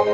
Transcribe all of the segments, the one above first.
So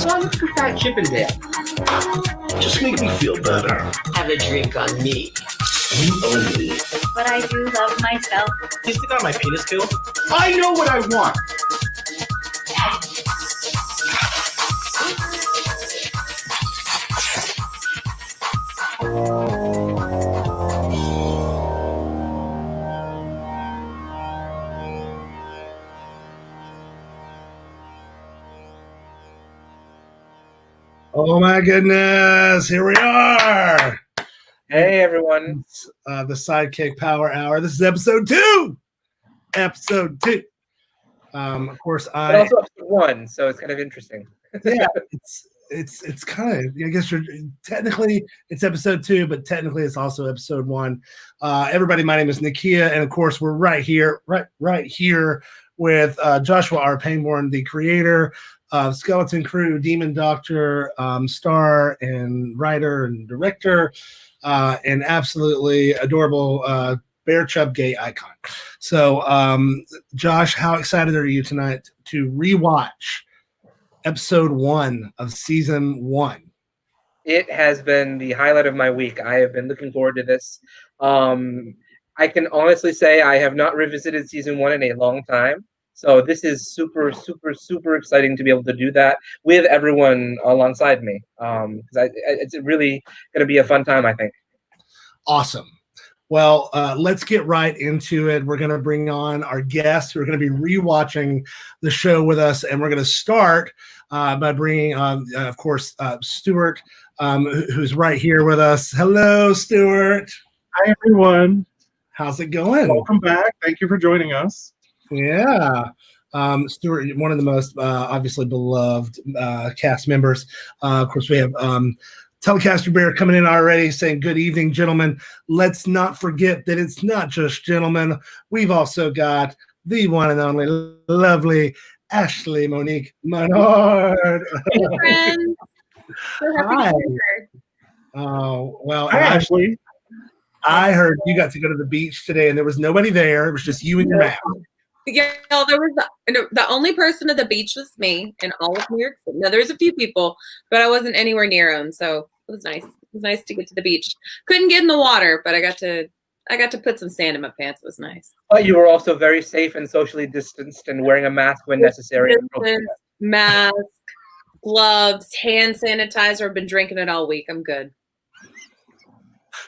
I look for Fat Chippendale. Just make me feel better. Have a drink on me. You own me. But I do love myself. You stick on my penis pill? I know what I want. Oh my goodness, here we are. Hey everyone. The Sidekick Power Hour. This is episode 2. Episode 2. Of course, But also episode 1, so it's kind of interesting. Yeah, it's kind of, I guess technically it's episode 2, but technically it's also episode 1. Everybody, my name is Nakia, and of course we're right here with Joshua R. Pangborn, the creator of Skeleton Crew, Demon Doctor, star and writer and director, and absolutely adorable bear chub gay icon. So, Josh, how excited are you tonight to rewatch episode 1 of season 1? It has been the highlight of my week. I have been looking forward to this. I can honestly say I have not revisited season 1 in a long time. So this is super, super, super exciting to be able to do that with everyone alongside me. It's really going to be a fun time, I think. Awesome. Well, let's get right into it. We're going to bring on our guests who are going to be rewatching the show with us, and we're going to start by bringing on, of course, Stuart, who's right here with us. Hello, Stuart. Hi, everyone. How's it going? Welcome back. Thank you for joining us. Yeah. Stuart, one of the most obviously beloved cast members. Of course, we have Telecaster Bear coming in already saying, good evening, gentlemen. Let's not forget that it's not just gentlemen. We've also got the one and only lovely Ashley Monique Menard. Hey, friends. So happy Hi. to be here. Oh, well, Hi, Ashley. I heard you got to go to the beach today and there was nobody there. It was just you and your map. Yeah, there was the only person at the beach was me in all of New York City. Now, there's a few people, but I wasn't anywhere near them, so it was nice. It was nice to get to the beach. Couldn't get in the water, but I got to put some sand in my pants. It was nice. But you were also very safe and socially distanced and wearing a mask when necessary. Distance, mask, gloves, hand sanitizer. I've been drinking it all week. I'm good.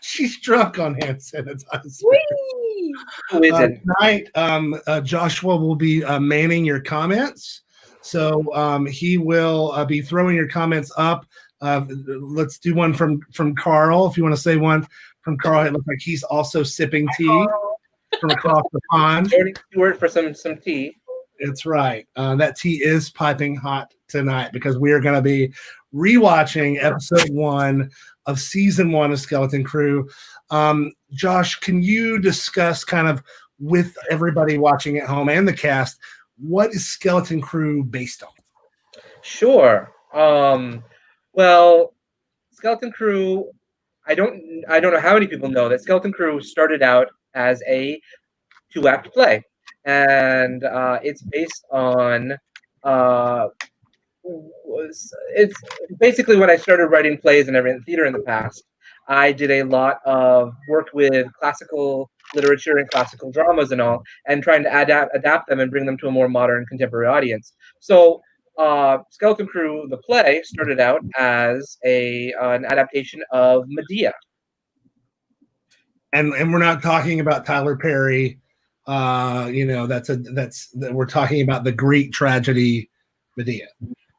She's drunk on hand sanitizer. Whee! Tonight, Joshua will be manning your comments. So he will be throwing your comments up. Let's do one from Carl. If you want to say one from Carl, it looks like he's also sipping tea from across the pond. Stuart for some tea. It's right. That tea is piping hot tonight because we are going to be rewatching episode 1 of season 1 of Skeleton Crew. Josh, can you discuss kind of with everybody watching at home and the cast, what is Skeleton Crew based on? Sure. Well, Skeleton Crew, I don't know how many people know that Skeleton Crew started out as a 2-act play, and it's based on it's basically when I started writing plays and everything theater in the past. I did a lot of work with classical literature and classical dramas and all, and trying to adapt them and bring them to a more modern contemporary audience. So Skeleton Crew, the play, started out as an adaptation of Medea. And we're not talking about Tyler Perry. We're talking about the Greek tragedy Medea.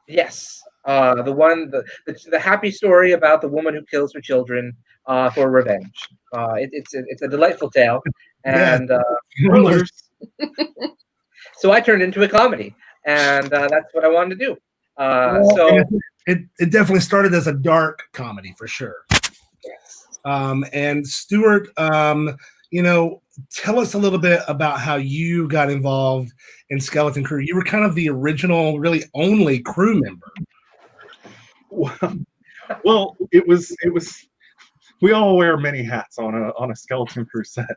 Yes, the happy story about the woman who kills her children for revenge. It's a delightful tale, and so I turned into a comedy, and that's what I wanted to do. So it definitely started as a dark comedy for sure. Yes. And Stuart, tell us a little bit about how you got involved in Skeleton Crew. You were kind of the original, really only crew member. Well, it was. We all wear many hats on a Skeleton Crew set.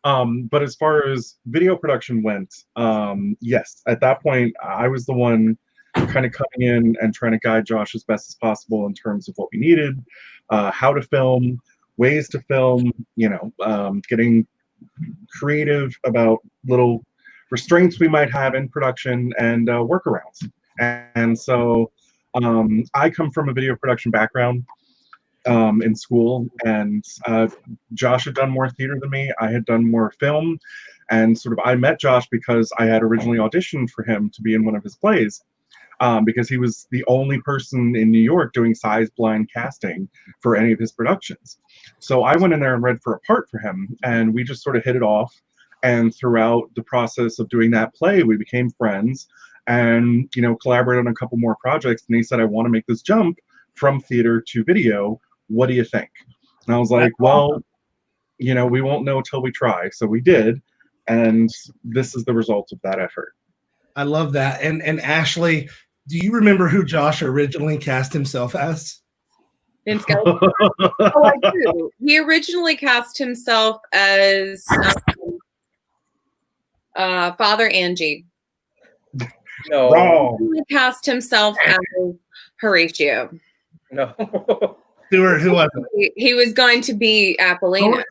But as far as video production went, yes, at that point, I was the one kind of coming in and trying to guide Josh as best as possible in terms of what we needed, how to film, ways to film, getting creative about little restraints we might have in production and workarounds. And so I come from a video production background in school, and Josh had done more theater than me. I had done more film, and sort of I met Josh because I had originally auditioned for him to be in one of his plays. because he was the only person in New York doing size blind casting for any of his productions. So I went in there and read for a part for him, and we just sort of hit it off. And throughout the process of doing that play, we became friends and, collaborated on a couple more projects. And he said, I want to make this jump from theater to video. What do you think? And I was like, well, we won't know till we try. So we did. And this is the result of that effort. I love that. And Ashley, do you remember who Josh originally cast himself as? In Skeleton? Oh, I do. He originally cast himself as Father Angie. No. Wrong. He cast himself as Horatio. No. Stuart, who was it? He was going to be Apollina.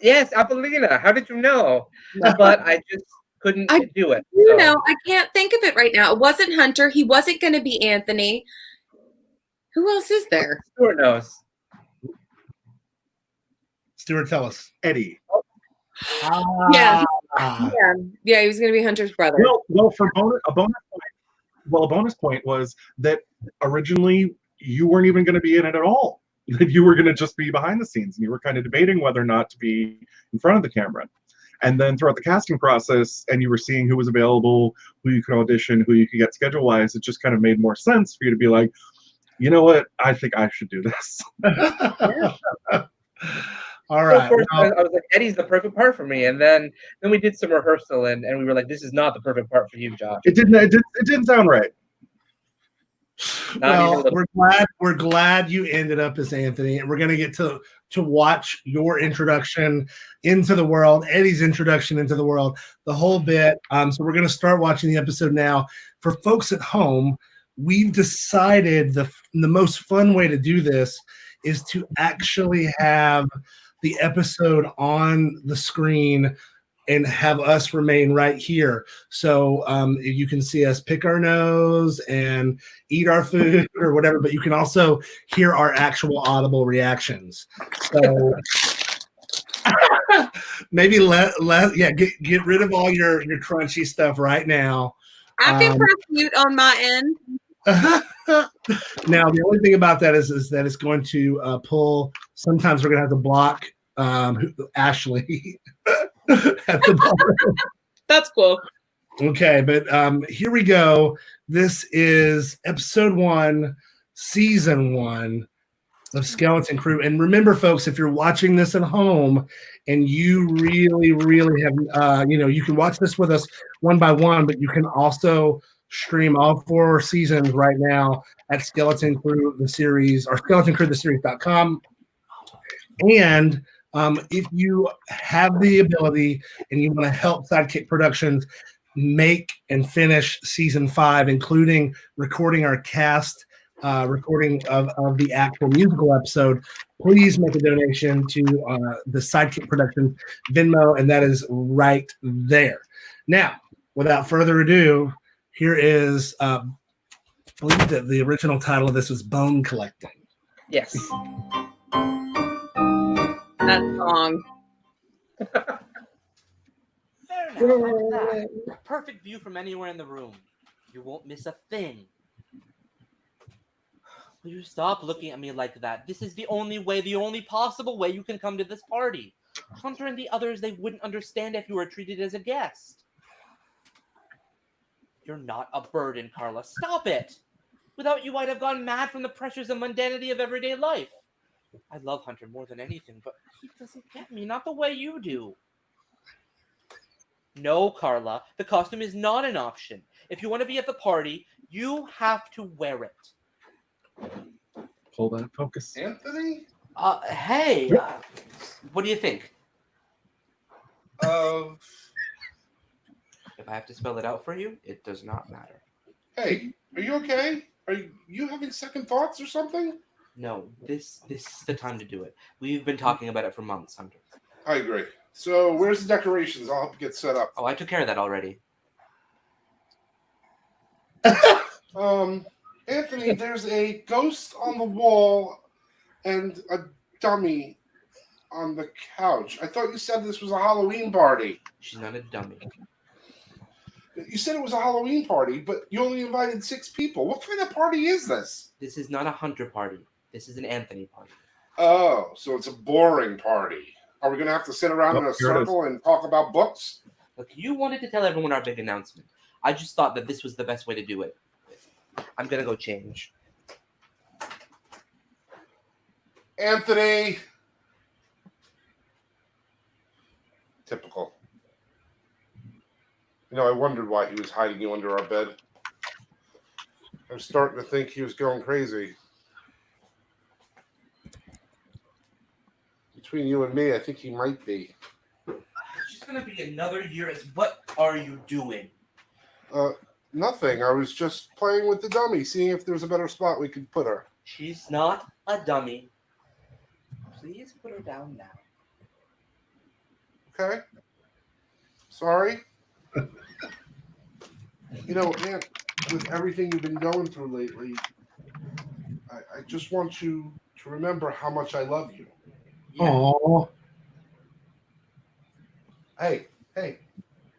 Yes, Apollina. How did you know? But I just couldn't do it. I can't think of it right now. It wasn't Hunter. He wasn't going to be Anthony. Who else is there? Stuart knows. Stuart, tell us. Eddie. Yeah. Yeah, he was going to be Hunter's brother. Well, for a bonus point was that originally you weren't even going to be in it at all. That you were going to just be behind the scenes, and you were kind of debating whether or not to be in front of the camera. And then throughout the casting process, and you were seeing who was available, who you could audition, who you could get schedule-wise, it just kind of made more sense for you to be like, you know what, I think I should do this. All right. So I was like, Eddie's the perfect part for me. And then we did some rehearsal, and we were like, this is not the perfect part for you, Josh. It didn't sound right. Well, we're glad you ended up as Anthony, and we're going to get to watch your introduction into the world, Eddie's introduction into the world, the whole bit. So we're going to start watching the episode now. For folks at home, we've decided the most fun way to do this is to actually have the episode on the screen and have us remain right here. So you can see us pick our nose and eat our food or whatever, but you can also hear our actual audible reactions. So maybe get rid of all your crunchy stuff right now. I can press mute on my end. Now, the only thing about that is that it's going to pull. Sometimes we're going to have to block Ashley at the bottom. That's cool. Okay, but here we go. This is episode 1, season 1 of Skeleton Crew. And remember, folks, if you're watching this at home and you really, really have, you can watch this with us one by one, but you can also stream all 4 seasons right now at Skeleton Crew the Series or SkeletonCrewTheSeries.com. And if you have the ability and you want to help SideKick Productions make and finish season 5, including recording our cast, recording of the actual musical episode, please make a donation to the SideKick Productions Venmo, and that is right there. Now, without further ado, here is, I believe that the original title of this was Bone Collecting. Yes. That song. Fair enough. Look at that. Perfect view from anywhere in the room. You won't miss a thing. Will you stop looking at me like that? This is the only possible way you can come to this party. Hunter and the others, they wouldn't understand if you were treated as a guest. You're not a burden, Carla. Stop it! Without you, I'd have gone mad from the pressures and mundanity of everyday life. I love Hunter more than anything, but he doesn't get me, not the way you do. No, Carla, the costume is not an option. If you want to be at the party, you have to wear it. Pull that focus. Anthony? Hey, what do you think? If I have to spell it out for you, it does not matter. Hey, are you okay? Are you having second thoughts or something? No, this is the time to do it. We've been talking about it for months, Hunter. I agree. So where's the decorations? I'll help you get set up. Oh, I took care of that already. Anthony, there's a ghost on the wall and a dummy on the couch. I thought you said this was a Halloween party. She's not a dummy. You said it was a Halloween party, but you only invited 6 people. What kind of party is this? This is not a Hunter party. This is an Anthony party. Oh, so it's a boring party. Are we going to have to sit around in a Here it is. circle and talk about books? Look, you wanted to tell everyone our big announcement. I just thought that this was the best way to do it. I'm gonna go change. Anthony. Typical. You know, I wondered why he was hiding you under our bed. I was starting to think he was going crazy. Between you and me, I think he might be. It's just gonna be another year. What are you doing? Nothing. I was just playing with the dummy, seeing if there's a better spot we could put her. She's not a dummy. Please put her down now. Okay? Sorry? You know, man, with everything you've been going through lately, I just want you to remember how much I love you. Oh, Hey,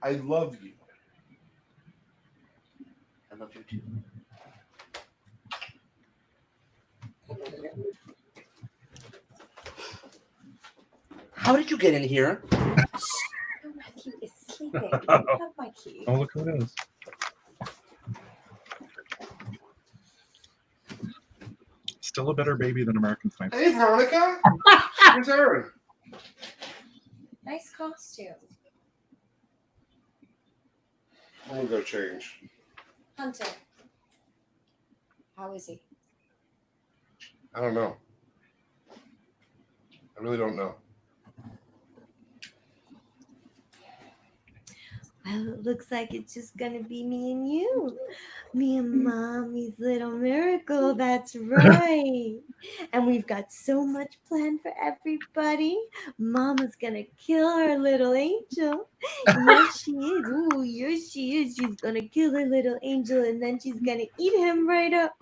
I love you. I love you too. How did you get in here? Your nephew is sleeping. I have my key. Oh, look who it is. Still a better baby than American Sniper. Hey, Veronica. Here's Aaron. Nice costume. I'm gonna go change. Hunter. How is he? I don't know. I really don't know. Well, it looks like it's just gonna be me and you. Me and Mommy's little miracle, that's right. And we've got so much planned for everybody. Mama's gonna kill her little angel. Yes, she is. Ooh, yes, she is. She's gonna kill her little angel and then she's gonna eat him right up.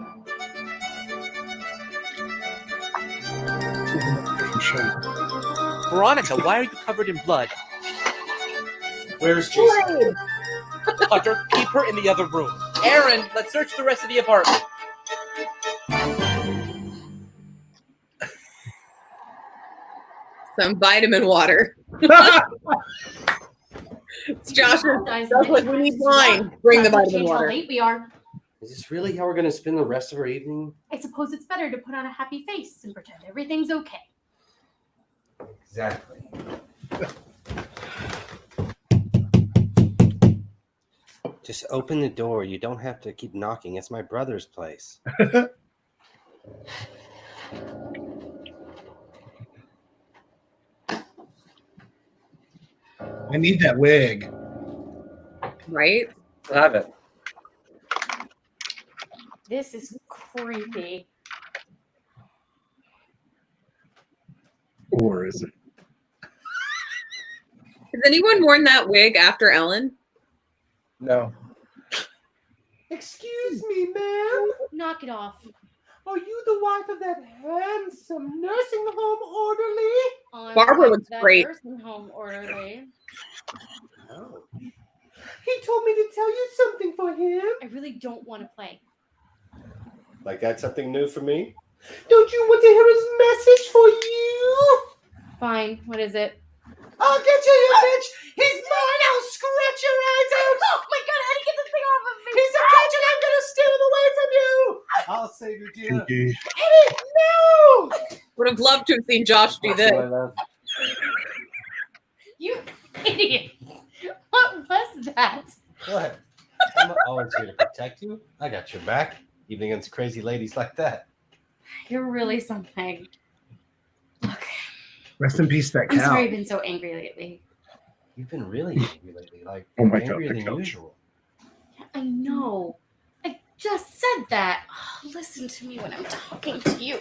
Veronica, why are you covered in blood? Where's Jason? Hunter, keep her in the other room. Aaron, let's search the rest of the apartment. Some vitamin water. It's Josh. Guys, Josh, like, we need wine. Bring the vitamin change how water. late we are. Is this really how we're going to spend the rest of our evening? I suppose it's better to put on a happy face and pretend everything's okay. Exactly. Just open the door. You don't have to keep knocking. It's my brother's place. I need that wig. Right? I'll have it. This is creepy. Or is it? Has anyone worn that wig after Ellen? No. Excuse me, ma'am. Knock it off. Are you the wife of that handsome nursing home orderly? I'm Barbara like looks that great. nursing home orderly. Oh. He told me to tell you something for him. I really don't want to play. Like that's something new for me? Don't you want to hear his message for you? Fine. What is it? I'll get you, you bitch. He's mine. I'll scratch your eyes out. Oh my god, how do you get this thing off of me? He's a catch and I'm going to steal him away from you. I'll save you, dear. Kinky. Hit it now. Would have loved to have seen Josh do this. You idiot. What was that? Go ahead. I'm always here to protect you. I got your back, even against crazy ladies like that. You're really something. Look, Rest in peace, that I'm cow. sorry I've been so angry lately. You've been really angry lately, like Oh my God, angrier the than couch. usual. I know. I just said that. Oh, listen to me when I'm talking to you.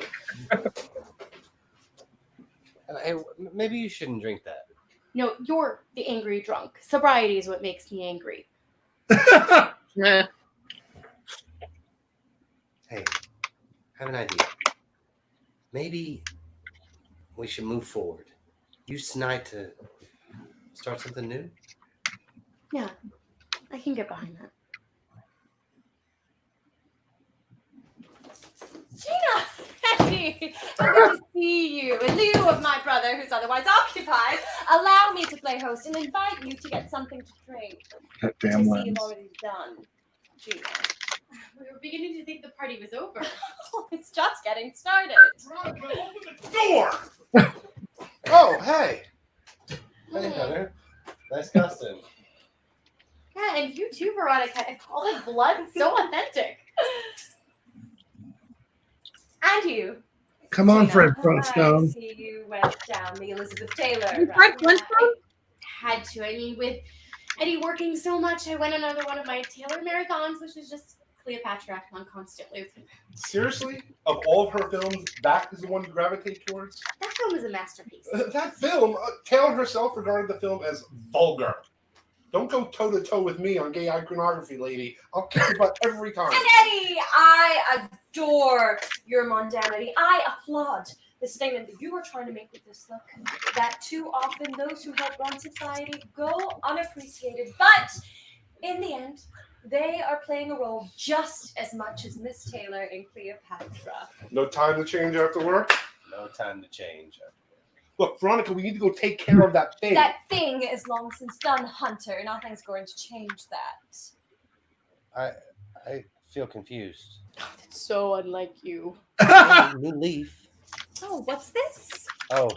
Hey, maybe you shouldn't drink that. No, you're the angry drunk. Sobriety is what makes me angry. Yeah. Hey, I have an idea. Maybe we should move forward. Use tonight to start something new. Yeah, I can get behind that. Gina! Eddie! I'm good to see you. In lieu of my brother, who's otherwise occupied, allow me to play host and invite you to get something to drink. That Which I damn see lens. you've already done, Gina. We were beginning to think the party was over. It's just getting started. Door! Oh, hey. Hey, Heather. Nice costume. Yeah, and you too, Veronica. It's all the blood. So authentic. And you. Come on, Gina. Fred I Flintstone. see you went down the Elizabeth Taylor. You route. Fred Flintstone? Had to. I mean, with Eddie working so much, I went on another one of my Taylor marathons, which is just Cleopatra on constantly. Seriously? Of all of her films, that is the one to gravitate towards? That film is a masterpiece. That film, Taylor herself regarded the film as vulgar. Don't go toe-to-toe with me on gay iconography, lady. I'll kick your butt every time. And Eddie, I adore your mundanity. I applaud the statement that you are trying to make with this look. That too often those who help run society go unappreciated. But in the end, they are playing a role just as much as Miss Taylor in Cleopatra. No time to change after work? No time to change. Look, Veronica, we need to go take care of that thing. That thing is long since done, Hunter. Nothing's going to change that. I feel confused. That's so unlike you. New leaf. Oh, what's this? Oh,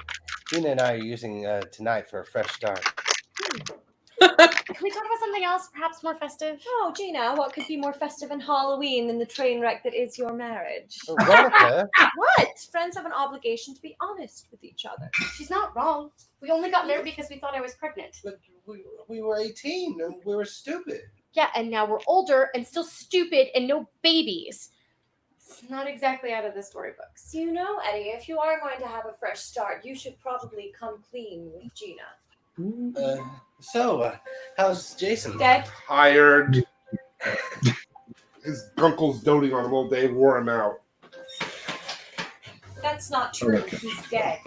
Gina and I are using tonight for a fresh start. Can we talk about something else, perhaps more festive? Oh, Gina, what could be more festive than Halloween than the train wreck that is your marriage? Veronica. What? Friends have an obligation to be honest with each other. She's not wrong. We only got married because we thought I was pregnant. But we were 18 and we were stupid. Yeah, and now we're older and still stupid and no babies. It's not exactly out of the storybooks. You know, Eddie, if you are going to have a fresh start, you should probably come clean with Gina. So, how's Jason? Dead? Tired. His uncle's doting on him all day, wore him out. That's not true. He's dead.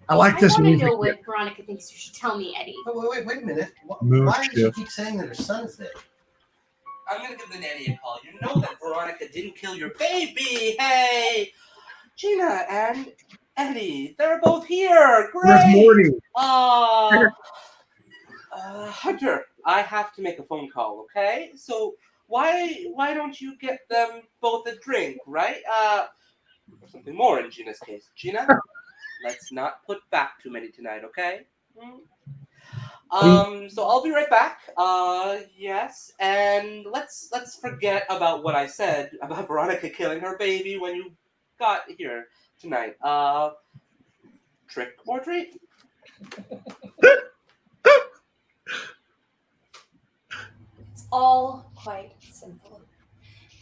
I like this I want to music. know what Veronica thinks you should tell me, Eddie. Oh, wait a minute. Mood Why does she shift. keep saying that her son is dead? I'm gonna give the nanny a call. You know that Veronica didn't kill your baby. Hey, Gina and Eddie, they're both here. Where's Great. Morty? Hunter, I have to make a phone call. Okay, so why don't you get them both a drink, right? Or something more in Gina's case. Gina, let's not put back too many tonight, okay? So I'll be right back. Yes, and let's forget about what I said about Veronica killing her baby when you got here tonight. Trick or treat? It's all quite simple.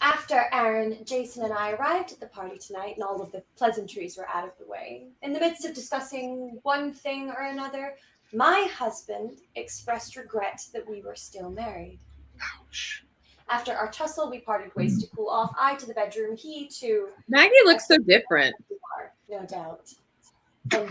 After Aaron, Jason, and I arrived at the party tonight and all of the pleasantries were out of the way, in the midst of discussing one thing or another, my husband expressed regret that we were still married. Ouch. After our tussle, we parted ways to cool off. I to the bedroom, he to Maggie looks so different. the bar, no doubt. And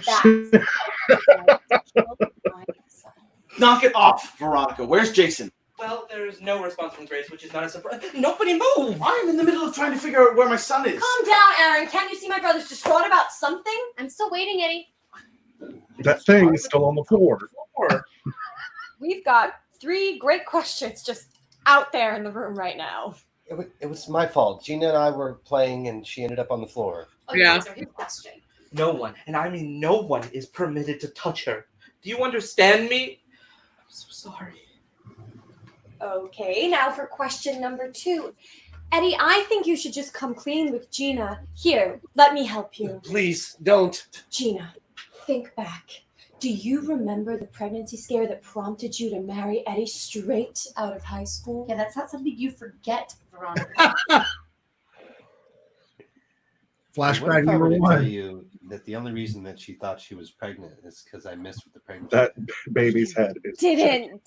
that's my son. Knock it off, Veronica. Where's Jason? Well, there's no response from Grace, which is not a surprise. Nobody move! I am in the middle of trying to figure out where my son is. Calm down, Aaron. Can't you see my brother's distraught about something? I'm still waiting, Eddie. That thing is still on the floor. We've got 3 great questions just out there in the room right now. It was my fault. Gina and I were playing and she ended up on the floor. Okay, Yeah. so his question. No one, and I mean no one, is permitted to touch her. Do you understand me? I'm so sorry. Okay, now for question number 2. Eddie, I think you should just come clean with Gina. Here, let me help you. Please don't. Gina, think back. Do you remember the pregnancy scare that prompted you to marry Eddie straight out of high school? Yeah, that's not something you forget, Veronica. Flashback What if I number were to tell 1. you that the only reason that she thought she was pregnant is because I missed with the pregnancy? That baby's head is. Didn't.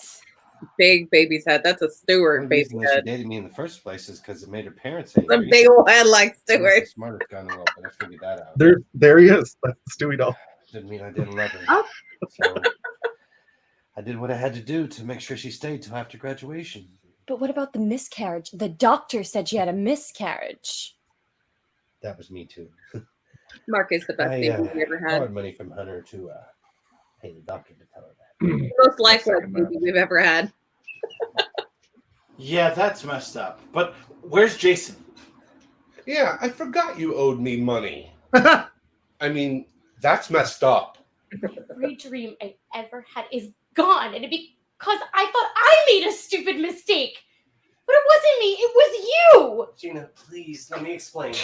Big baby's head. That's a The Stewart only baby reason that she head. dated me in the first place is because it made her parents hate A me. big old head like She was Stewart. the smartest guy in the world, but I figured that out. There he is. That's the Stewie doll. Didn't mean I didn't love her. Oh. So I did what I had to do to make sure she stayed till after graduation. But what about the miscarriage? The doctor said she had a miscarriage. That was me too. Mark is the best baby we ever had. Borrowed money from Hunter to pay the doctor to tell her that. Most lifelike baby we've ever had. Yeah, that's messed up. But where's Jason? Yeah, I forgot you owed me money. I mean, that's messed up. Every dream I ever had is gone, and it because I thought I made a stupid mistake. But it wasn't me, it was you! Gina, please, let me explain.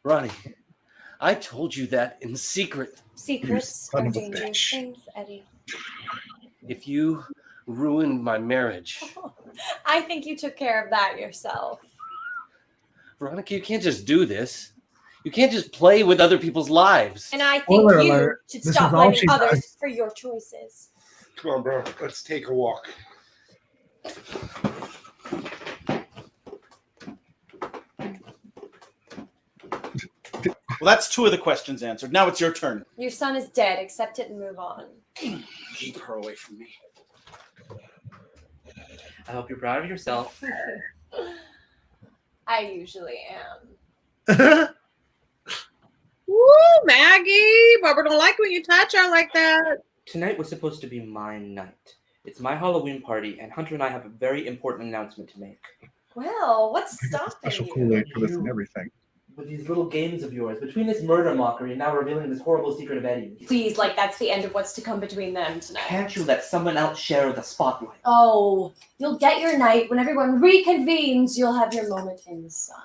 Ronnie, I told you that in secret. Secrets are dangerous things, Eddie. If you ruined my marriage. I think you took care of that yourself. Veronica, you can't just do this. You can't just play with other people's lives. And I think Spoiler you alert. should This stop is all blaming she others does. for your choices. Come on, bro. Let's take a walk. Well, that's 2 of the questions answered. Now it's your turn. Your son is dead. Accept it and move on. Keep her away from me. I hope you're proud of yourself. I usually am. Woo, Maggie! Barbara don't like when you touch her like that. Tonight was supposed to be my night. It's my Halloween party, and Hunter and I have a very important announcement to make. Well, what's stopping Special you? Kool-Aid for this and everything. With these little games of yours, between this murder mockery and now revealing this horrible secret of Eddie. Please, like that's the end of what's to come between them tonight. Can't you let someone else share the spotlight? Oh, you'll get your night. When everyone reconvenes, you'll have your moment in the sun.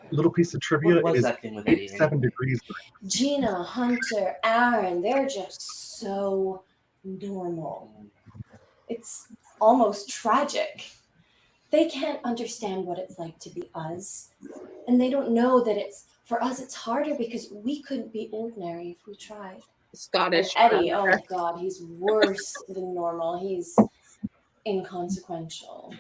Little piece of trivia What was is that thing with Eddie? 7 degrees. Gina, Hunter, Aaron, they're just so normal. It's almost tragic. They can't understand what it's like to be us. And they don't know that for us, it's harder because we couldn't be ordinary if we tried. Scottish. And Eddie, oh God, he's worse than normal. He's inconsequential.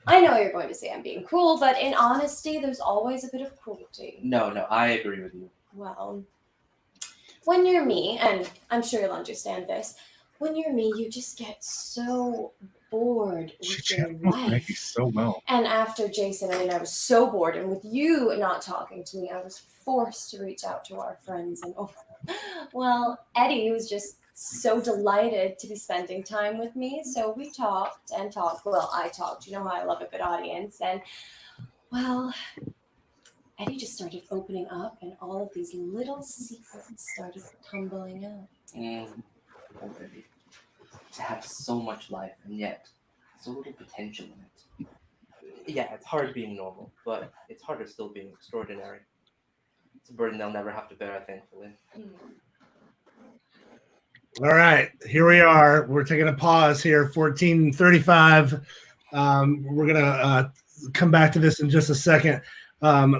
I know you're going to say I'm being cruel, but in honesty, there's always a bit of cruelty. No, I agree with you. Well, when you're me, and I'm sure you'll understand this, when you're me, you just get so bored with your life. So well. And after Jason, I was so bored. And with you not talking to me, I was forced to reach out to our friends. And well, Eddie was just so delighted to be spending time with me. So we talked and talked. Well, I talked. You know how I love a good audience. And well, Eddie just started opening up, and all of these little secrets started tumbling out. To have so much life and yet so little potential in it. Yeah, it's hard being normal, but it's harder still being extraordinary. It's a burden they'll never have to bear, thankfully. All right, here we are. We're taking a pause here, 14:35. We're gonna come back to this in just a second.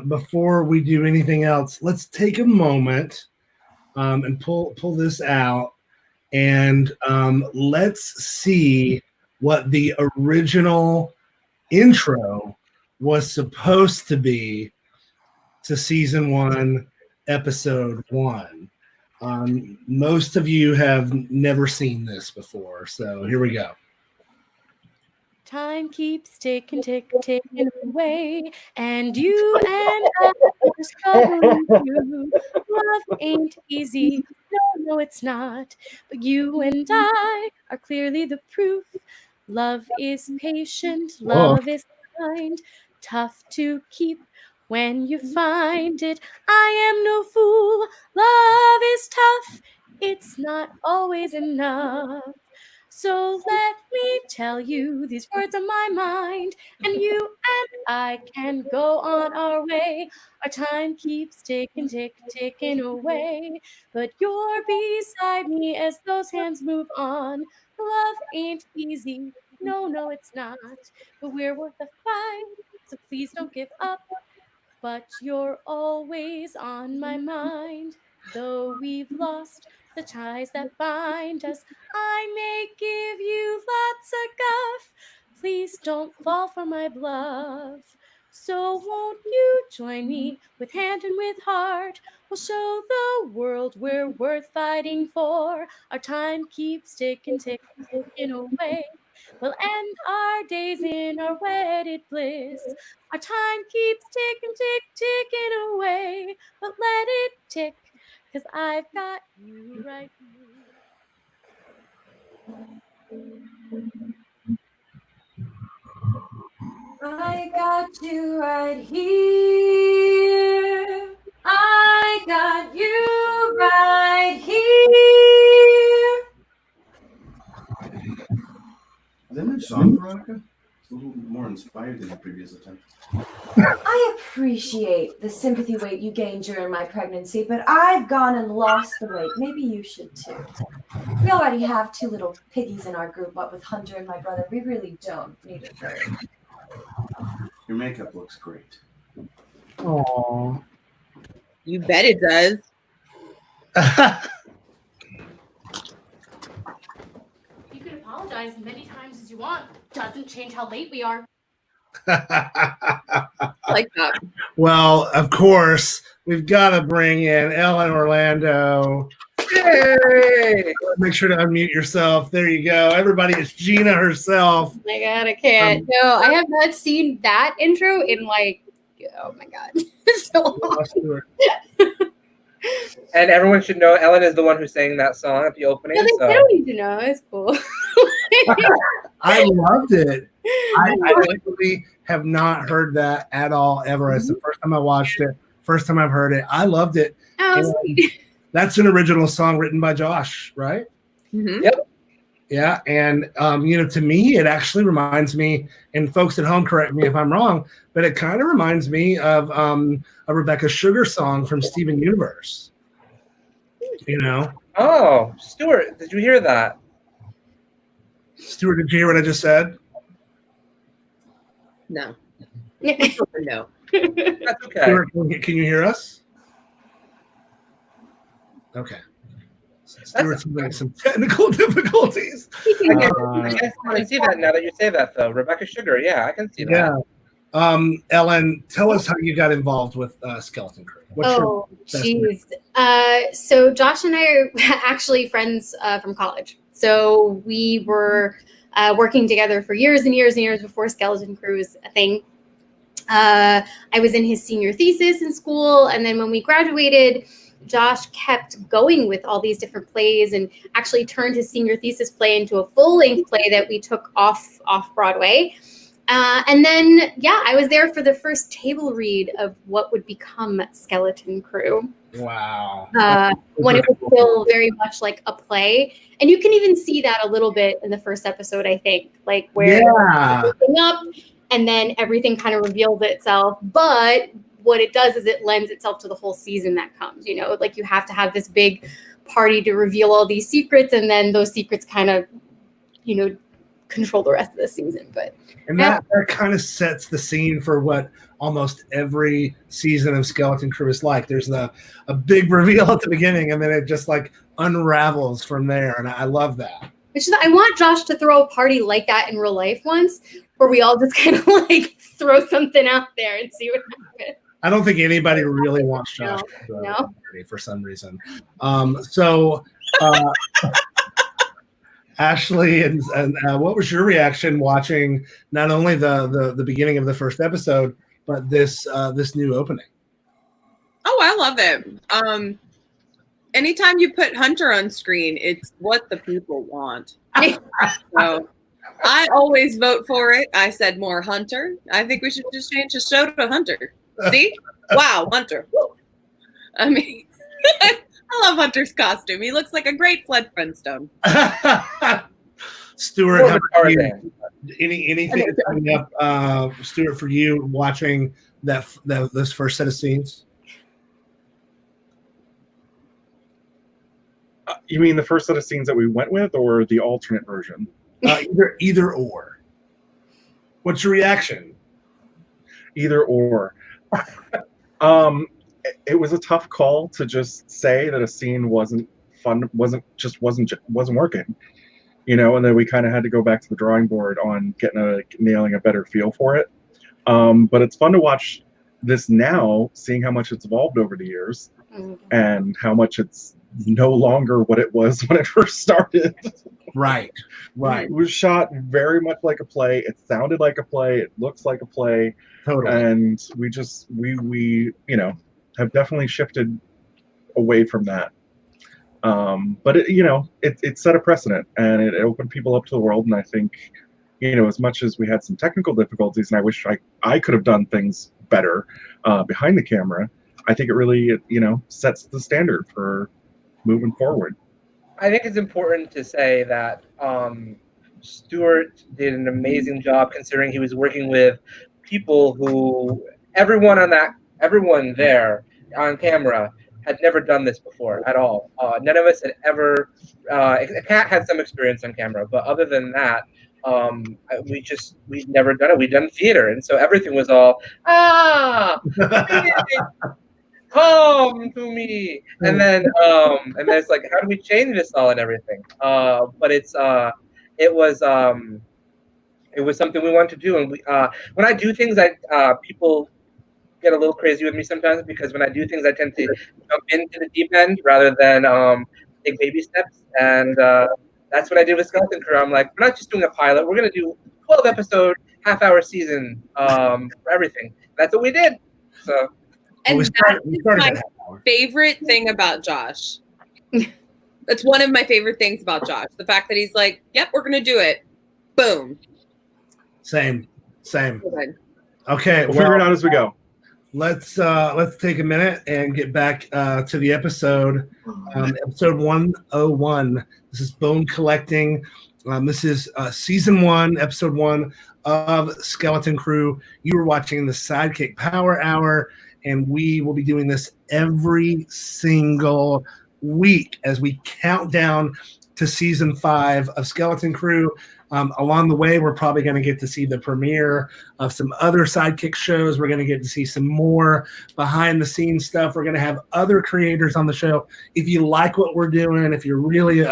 Before we do anything else, let's take a moment and pull this out, and let's see what the original intro was supposed to be to season 1, episode 1. Most of you have never seen this before, so here we go. Time keeps ticking away, and you and I are struggling through. Love ain't easy, no, it's not. But you and I are clearly the proof. Love is patient, love is kind, tough to keep when you find it. I am no fool, love is tough, it's not always enough. So let me tell you these words on my mind, and you and I can go on our way. Our time keeps ticking away, but you're beside me as those hands move on. Love ain't easy, no, it's not, but we're worth the fight, so please don't give up. But you're always on my mind, though we've lost the ties that bind us. I may give you lots of guff, please don't fall for my bluff. So won't you join me with hand and with heart? We'll show the world we're worth fighting for. Our time keeps ticking, ticking, ticking away. We'll end our days in our wedded bliss. Our time keeps ticking, ticking away. But let it tick, 'cause I've got you right here. I got you right here. I got you right here. Is that my song, Veronica? It's a little more inspired than the previous attempt. I appreciate the sympathy weight you gained during my pregnancy, but I've gone and lost the weight. Maybe you should too. We already have 2 little piggies in our group, what with Hunter and my brother. We really don't need a third. Your makeup looks great. Aww. You bet it does. You can apologize as many times as you want. Doesn't change how late we are. Like that. Well, of course, we've got to bring in Ellen Orlando. Yay! Make sure to unmute yourself. There you go. Everybody, it's Gina herself. Oh my God, I can't. No, I have not seen that intro in like, oh my God, so long. And everyone should know Ellen is the one who sang that song at the opening. No, they don't need to know. It's cool. I loved it. I literally have not heard that at all ever. It's the first time I watched it. First time I've heard it. I loved it. Oh, sweet. That's an original song written by Josh, right? Mm-hmm. Yep. Yeah, and to me, it actually reminds me, and folks at home, correct me if I'm wrong, but it kind of reminds me of a Rebecca Sugar song from Steven Universe. Oh, Stuart, did you hear that? Stuart, did you hear what I just said? No. No. That's okay. Stuart, can you hear us? Okay. Stuart's having some technical difficulties. I can see that now that you say that, though. Rebecca Sugar, yeah, I can see that. Yeah. Ellen, tell us how you got involved with Skeleton Crew. Oh, jeez. So Josh and I are actually friends from college. So we were working together for years and years and years before Skeleton Crew was a thing. I was in his senior thesis in school, and then when we graduated, Josh kept going with all these different plays and actually turned his senior thesis play into a full-length play that we took off Broadway. And then, I was there for the first table read of what would become Skeleton Crew. Wow. When it was still very much like a play. And you can even see that a little bit in the first episode, I think, like where it's waking up and then everything kind of reveals itself. But what it does is it lends itself to the whole season that comes, like you have to have this big party to reveal all these secrets, and then those secrets kind of, control the rest of the season. And that kind of sets the scene for what almost every season of Skeleton Crew is like. There's a big reveal at the beginning, and then it just like unravels from there. And I love that. I want Josh to throw a party like that in real life once, where we all just kind of like throw something out there and see what happens. I don't think anybody really wants Josh to for some reason. Ashley, and what was your reaction watching not only the beginning of the first episode, but this new opening? Oh, I love it. Anytime you put Hunter on screen, it's what the people want. So I always vote for it. I said more Hunter. I think we should just change the show to Hunter. See? Wow, Hunter. Woo. I mean, I love Hunter's costume. He looks like a great Fred Flintstone. Stuart, anything that's coming up, Stuart, for you watching this first set of scenes? You mean the first set of scenes that we went with, or the alternate version? Either or. What's your reaction? Either or. It was a tough call to just say that a scene wasn't fun, wasn't working, and then we kind of had to go back to the drawing board on nailing a better feel for it. But it's fun to watch this now, seeing how much it's evolved over the years and how much it's no longer what it was when it first started. Right. It was shot very much like a play. It sounded like a play. It looks like a play. Totally. And we have definitely shifted away from that. But it set a precedent, and it opened people up to the world. And I think, as much as we had some technical difficulties, and I wish I could have done things better behind the camera, I think it really sets the standard for moving forward. I think it's important to say that Stuart did an amazing job, considering he was working with people who everyone there on camera had never done this before at all. None of us had ever. Kat had some experience on camera, but other than that, we'd never done it. We'd done theater, and so everything was all come to me, and then it's like, how do we change this all and everything? But it was something we wanted to do, and when I do things, people get a little crazy with me sometimes, because when I do things, I tend to jump into the deep end rather than take baby steps, and that's what I did with Skeleton Crew. I'm like, we're not just doing a pilot; we're gonna do 12-episode, half-hour season for everything. That's what we did. So. And that's my favorite thing about Josh. That's one of my favorite things about Josh. The fact that he's like, yep, we're going to do it. Boom. Same. Okay. We'll figure it out as we go. Let's take a minute and get back to the episode. Episode 101. This is Bone Collecting. This is season 1, episode 1 of Skeleton Crew. You were watching the Sidekick Power Hour, and we will be doing this every single week as we count down to season 5 of Skeleton Crew. Along the way, we're probably going to get to see the premiere of some other Sidekick shows. We're going to get to see some more behind-the-scenes stuff. We're going to have other creators on the show. If you like what we're doing, if you're really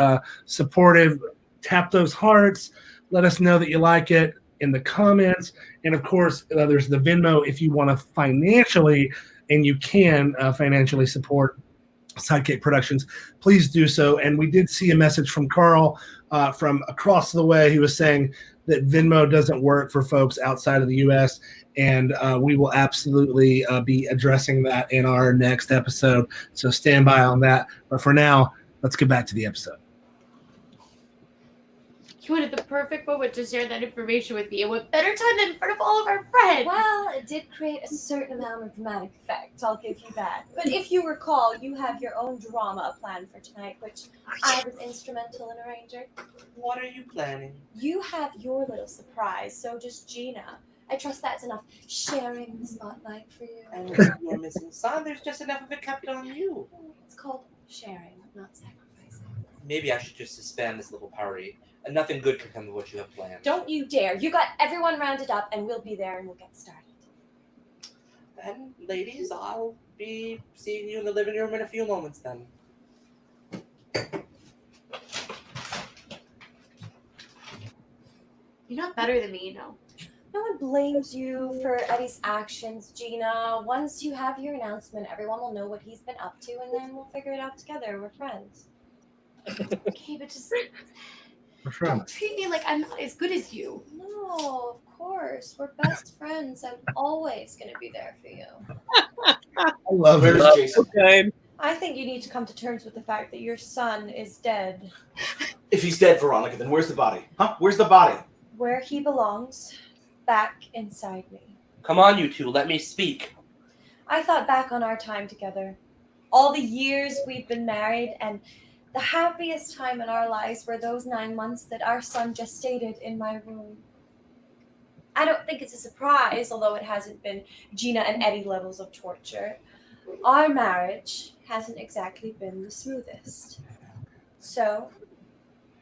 supportive, tap those hearts. Let us know that you like it in the comments. And of course, there's the Venmo if you want to financially, and you can financially support SideKick Productions, please do so. And we did see a message from Carl from across the way. He was saying that Venmo doesn't work for folks outside of the U.S., and we will absolutely be addressing that in our next episode. So stand by on that. But for now, let's get back to the episode. You wanted the perfect moment to share that information with me, and what better time than in front of all of our friends? Well, it did create a certain amount of dramatic effect, I'll give you that. But if you recall, you have your own drama planned for tonight, which I was instrumental in arranging. What are you planning? You have your little surprise, so does Gina. I trust that's enough sharing the spotlight for you. And you're missing some. There's just enough of it kept on you. It's called sharing, not sacrificing. Maybe I should just suspend this little party. And nothing good can come of what you have planned. Don't you dare. You got everyone rounded up, and we'll be there, and we'll get started. Then, ladies, I'll be seeing you in the living room in a few moments then. You're not better than me, you know. No one blames you for Eddie's actions, Gina. Once you have your announcement, everyone will know what he's been up to, and then we'll figure it out together. We're friends. Okay, but just... We're Don't treat me like I'm not as good as you. No, of course. We're best friends. I'm always going to be there for you. I love it. Where's Jason? Good. I think you need to come to terms with the fact that your son is dead. If he's dead, Veronica, then where's the body? Huh? Where's the body? Where he belongs, back inside me. Come on, you two. Let me speak. I thought back on our time together. All the years we've been married, and the happiest time in our lives were those 9 months that our son gestated in my room. I don't think it's a surprise, although it hasn't been Gina and Eddie levels of torture. Our marriage hasn't exactly been the smoothest. So,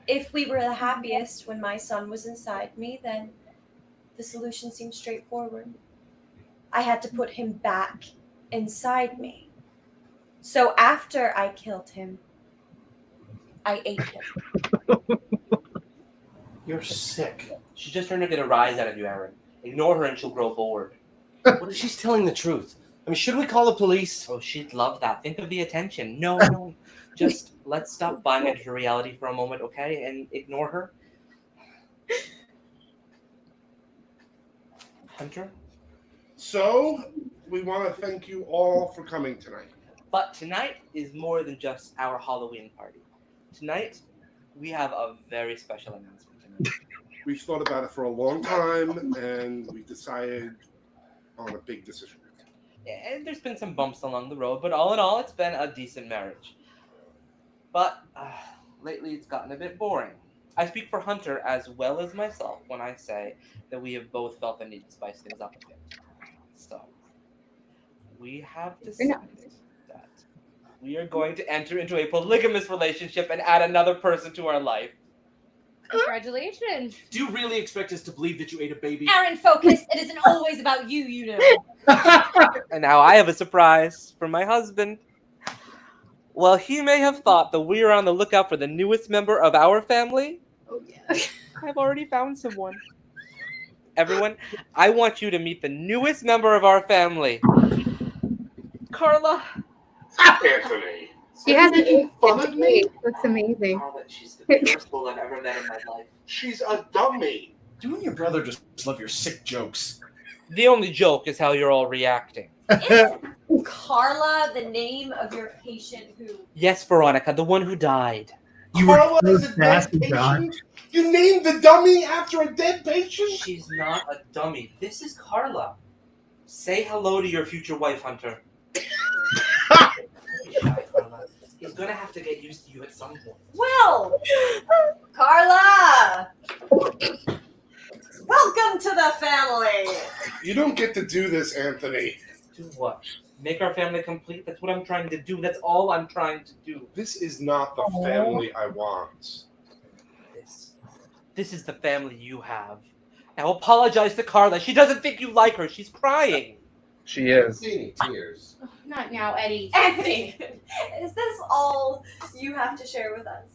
if we were the happiest when my son was inside me, then the solution seemed straightforward. I had to put him back inside me. So after I killed him, I ate him. You're sick. She's just trying to get a rise out of you, Aaron. Ignore her and she'll grow bored. What if she's telling the truth? I mean, should we call the police? Oh, she'd love that. Think of the attention. No. Just let's stop buying into her reality for a moment, okay? And ignore her. Hunter? So, we want to thank you all for coming tonight. But tonight is more than just our Halloween party. Tonight, we have a very special announcement tonight. We've thought about it for a long time, and we decided on a big decision. And there's been some bumps along the road, but all in all, it's been a decent marriage. But lately, it's gotten a bit boring. I speak for Hunter as well as myself when I say that we have both felt the need to spice things up a bit. So, we have decided that we are going to enter into a polygamous relationship and add another person to our life. Congratulations. Do you really expect us to believe that you ate a baby? Aaron, focus. It isn't always about you, you know. And now I have a surprise for my husband. Well, he may have thought that we are on the lookout for the newest member of our family. Oh, yeah. I've already found someone. Everyone, I want you to meet the newest member of our family. Carla. Anthony. She has making fun of me? Looks amazing. Carla, she's the purest fool I've ever met in my life. She's a dummy. You and your brother just love your sick jokes. The only joke is how you're all reacting. Carla, the name of your patient who... Yes, Veronica, the one who died. Carla is a dead patient? You named the dummy after a dead patient? She's not a dummy. This is Carla. Say hello to your future wife, Hunter. He's gonna have to get used to you at some point. Will! Carla! Welcome to the family! You don't get to do this, Anthony. Do what? Make our family complete? That's what I'm trying to do. That's all I'm trying to do. This is not the family I want. This is the family you have. Now apologize to Carla. She doesn't think you like her. She's crying. She is. Any tears. Not now, Eddie. Anthony, is this all you have to share with us?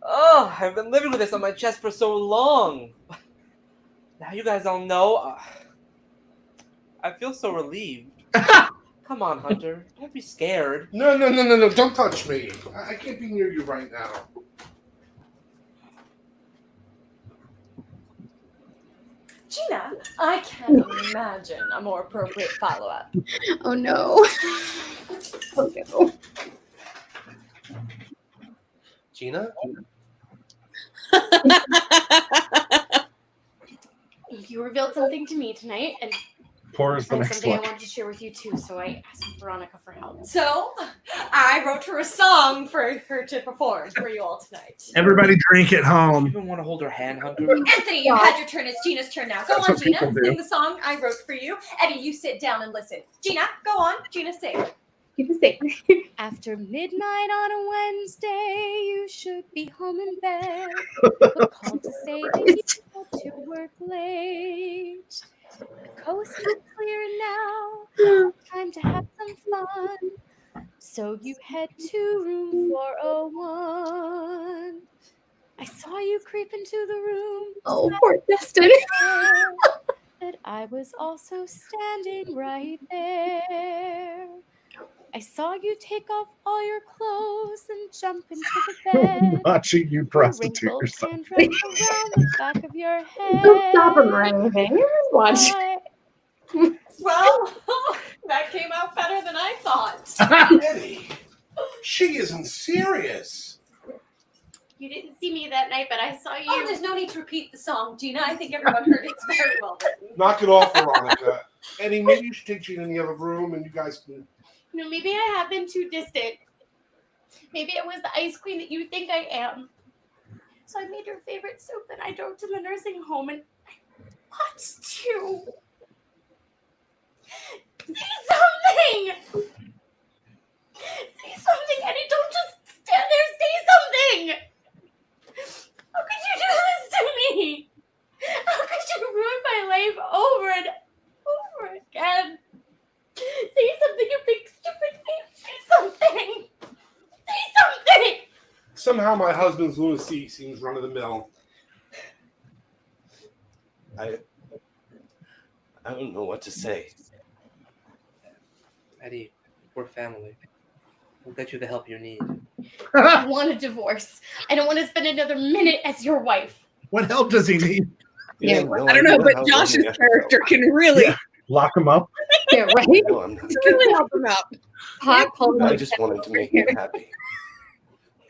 Oh, I've been living with this on my chest for so long. Now you guys all know. I feel so relieved. Come on, Hunter. Don't be scared. No. Don't touch me. I can't be near you right now. Gina, I can't imagine a more appropriate follow-up. Oh, no. Oh, no. Gina? You revealed something to me tonight, and Pours the next something I one. wanted to share with you too, so I asked Veronica for help. So, I wrote her a song for her to perform for you all tonight. Everybody drink at home. You even want to hold her hand, Hunter? Anthony, you had your turn. It's Gina's turn now. Go That's on, what Gina. people do. Sing the song I wrote for you. Eddie, you sit down and listen. Gina, go on. Gina, sing. You can say. After midnight on a Wednesday, you should be home in bed. But called to say that you had to work late. The coast is clear now. Time to have some fun. So you head to room 401. I saw you creep into the room. Oh, poor Dustin. That I was also standing right there. I saw you take off all your clothes and jump into the bed. Watching you prostitute Wrinkled yourself. dandruff around the back of your head. Don't stop him or anything. Watch. Well, that came out better than I thought. Eddie, she isn't serious. You didn't see me that night, but I saw you. Oh, there's no need to repeat the song, Gina. I think everyone heard it's very well written. Knock it off, Veronica. Eddie, maybe you should take Gina in the other room and you guys can... No, maybe I have been too distant. Maybe it was the ice queen that you think I am. So I made your favorite soup and I drove to the nursing home and I watched you. Say something! Say something, Eddie. Don't just stand there. Say something! How could you do this to me? How could you ruin my life over and over again? Say something, you big stupid thing. Say something. Say something. Somehow my husband's lunacy seems run-of-the-mill. I don't know what to say. Eddie, we're family. We'll get you the help you need. I want a divorce. I don't want to spend another minute as your wife. What help does he need? Yeah, I don't know, but Josh's character can really, Lock him up. Yeah, right? No, I'm not. really help him out. I just wanted to make you happy.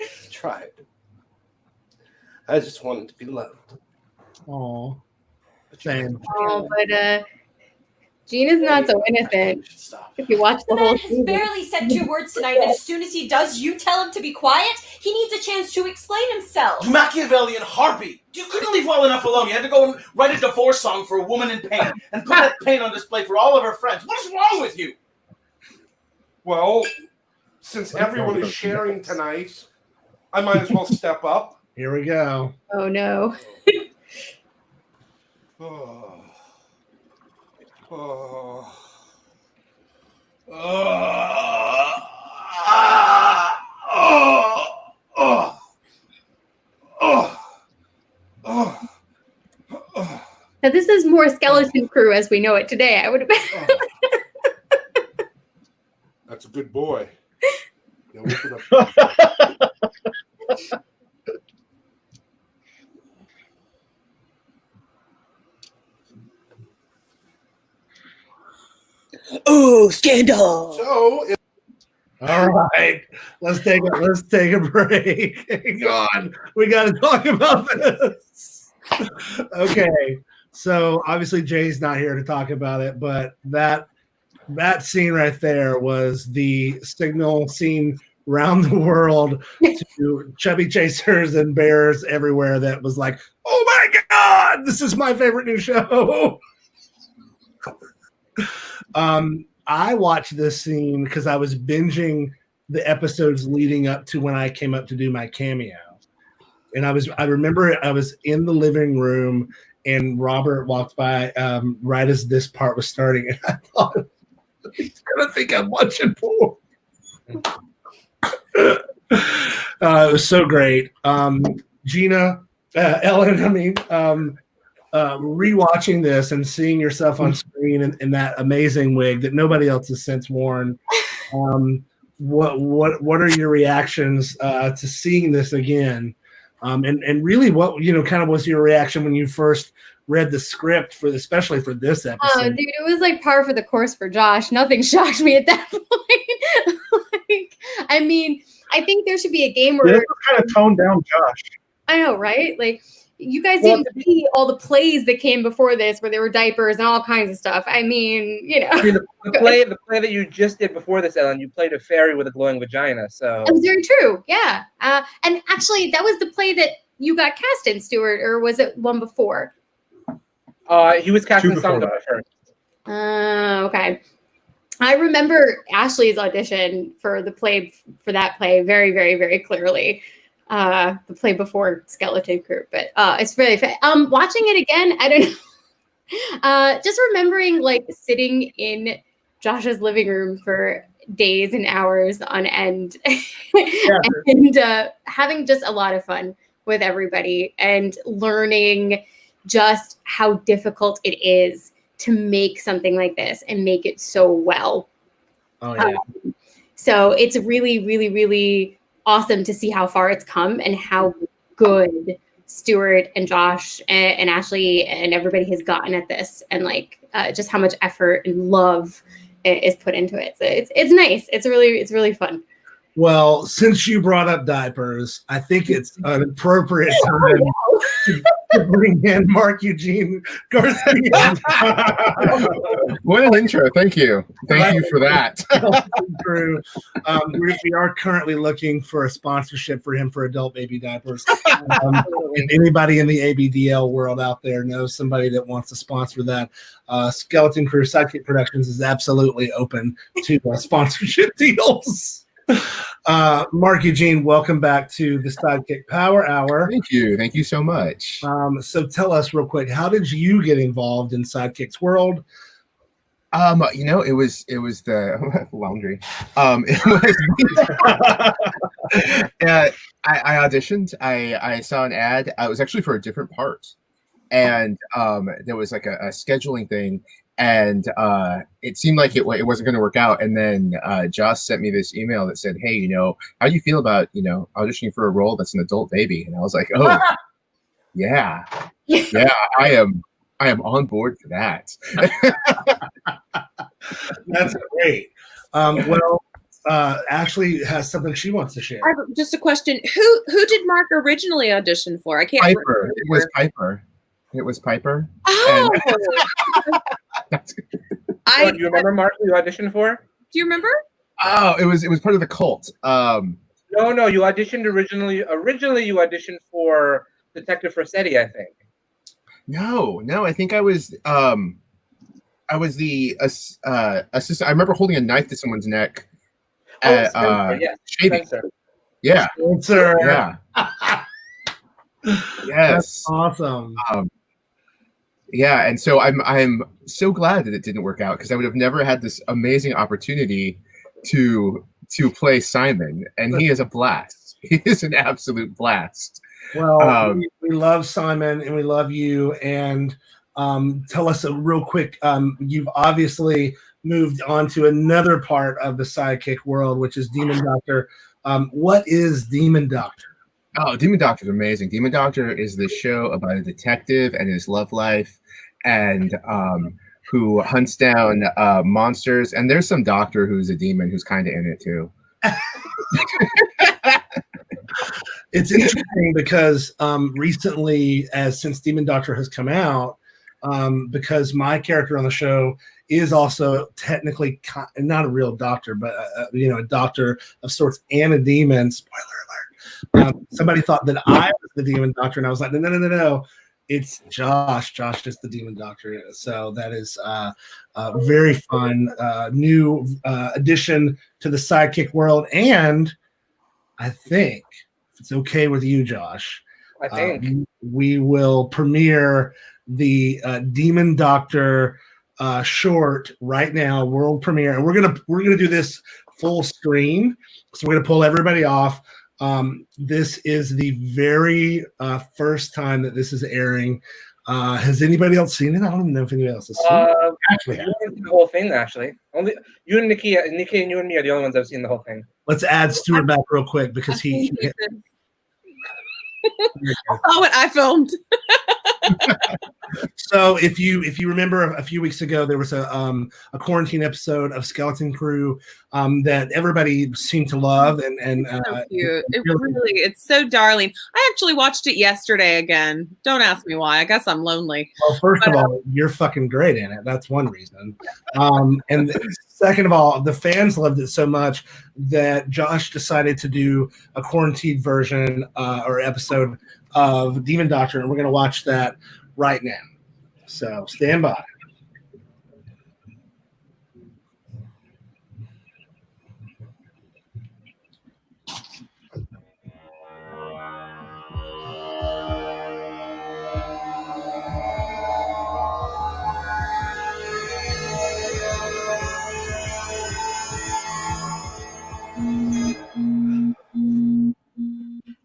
I tried. I just wanted to be loved. Oh, same. Oh, but Gina's not so innocent. If you watch the The whole man has season. barely said 2 words tonight, and as soon as he does, you tell him to be quiet. He needs a chance to explain himself. You Machiavellian harpy! You couldn't leave well enough alone. You had to go and write a divorce song for a woman in pain and put that pain on display for all of her friends. What is wrong with you? Well, since everyone is sharing tonight, I might as well step up. Here we go. Oh no. Oh. Oh. Now this is more Skeleton Crew as we know it today. I would have been. That's a good boy. Yeah, whip it up. Oh, scandal! So, All right, let's take a break. Hang on, we got to talk about this. Okay, so obviously Jay's not here to talk about it, but that scene right there was the signal scene around the world to chubby chasers and bears everywhere. That was like, oh my god, this is my favorite new show. I watched this scene because I was binging the episodes leading up to when I came up to do my cameo. And I remember I was in the living room and Robert walked by right as this part was starting. And I thought, he's going to think I'm watching porn. It was so great. Gina, Ellen, rewatching this and seeing yourself on screen in that amazing wig that nobody else has since worn. What are your reactions to seeing this again? And really, what kind of was your reaction when you first read the script especially for this episode? Oh, dude, it was like par for the course for Josh. Nothing shocked me at that point. I mean, I think there should be a game where kind of toned down Josh. I know, right? Like, you guys didn't see all the plays that came before this, where there were diapers and all kinds of stuff. I mean, the play that you just did before this, Ellen, you played a fairy with a glowing vagina. So that was very true. Yeah, and actually, that was the play that you got cast in, Stuart, or was it one before? He was cast in Songs of First. Okay. I remember Ashley's audition for that play very, very, very clearly. The play before Skeleton Crew, but it's really fun. Watching it again, I don't know. Just remembering like sitting in Josh's living room for days and hours on end, and having just a lot of fun with everybody and learning just how difficult it is to make something like this and make it so well. Oh yeah. So it's really, really, really awesome to see how far it's come and how good Stuart and Josh and Ashley and everybody has gotten at this, and like just how much effort and love is put into it. So it's nice. It's really fun. Well, since you brought up diapers, I think it's an appropriate time to bring in Mark-Eugene Garcia. What an intro. Thank you. Thank you for that. We are currently looking for a sponsorship for him for adult baby diapers. And anybody in the ABDL world out there knows somebody that wants to sponsor that. Skeleton Crew, SideKick Productions is absolutely open to sponsorship deals. Mark-Eugene, welcome back to the SideKick Power Hour. Thank you so much. So tell us real quick, how did you get involved in SideKick's world? It was the laundry. I auditioned. I saw an ad. It was actually for a different part, and there was like a scheduling thing, and it seemed like it wasn't going to work out. And then Josh sent me this email that said, "Hey, how do you feel about auditioning for a role that's an adult baby?" And I was like, "Oh, yeah, I am on board for that." That's great. Ashley has something she wants to share. I have just a question. Who did Mark originally audition for? I can't Piper. remember. It was Piper. It was Piper. Oh. Do you remember Mark who you auditioned for? Do you remember? Oh, it was part of the cult. No, you auditioned originally. Originally, you auditioned for Detective Rossetti, I think. No, I think I was the assistant. I remember holding a knife to someone's neck. Spencer. Yeah. Spencer. Yeah. Yes. That's awesome. Yeah, and so I'm so glad that it didn't work out, because I would have never had this amazing opportunity to play Simon, and he is a blast. He is an absolute blast. Well, we love Simon and we love you. And tell us real quick, you've obviously moved on to another part of the SideKick world, which is Demon Doctor. What is Demon Doctor? Oh, Demon Doctor is amazing. Demon Doctor is the show about a detective and his love life, and who hunts down monsters. And there's some doctor who's a demon who's kind of in it too. It's interesting because recently, since Demon Doctor has come out, because my character on the show is also technically not a real doctor, but a doctor of sorts and a demon. Spoiler alert. Somebody thought that I was the Demon Doctor, and I was like, no. It's Josh. Josh is the Demon Doctor. So that is very fun, new addition to the SideKick world. And I think, if it's okay with you, Josh, I think we will premiere the Demon Doctor short right now, world premiere, and we're gonna do this full screen. So we're gonna pull everybody off. This is the very first time that this is airing. Has anybody else seen it? I don't even know if anybody else has seen it. Actually, the whole thing. Actually, only you and Nakia and you and me are the only ones I've seen the whole thing. Let's add Stuart back real quick because he I saw what I filmed. So if you remember a few weeks ago, there was a quarantine episode of Skeleton Crew that everybody seemed to love, and so cute. It's so darling. I actually watched it yesterday again. Don't ask me why. I guess I'm lonely. Well, first of all, you're fucking great in it. That's one reason. And second of all, the fans loved it so much that Josh decided to do a quarantine version or episode of Demon Doctor, and we're going to watch that right now. So stand by.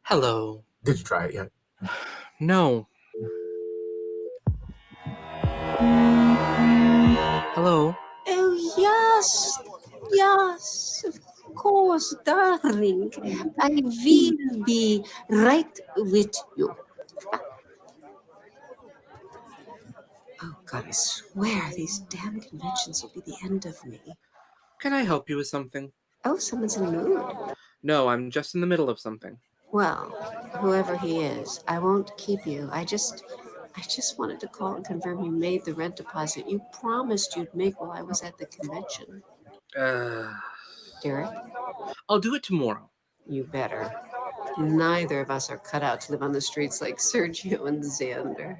Hello. Did you try it yet? No. Hello. Oh, yes, of course, darling. I will be right with you. Oh, God, I swear these damn conventions will be the end of me. Can I help you with something? Oh, someone's in the mood. No, I'm just in the middle of something. Well, whoever he is, I won't keep you. I just wanted to call and confirm you made the rent deposit you promised you'd make while I was at the convention. Derek? I'll do it tomorrow. You better. Neither of us are cut out to live on the streets like Sergio and Xander.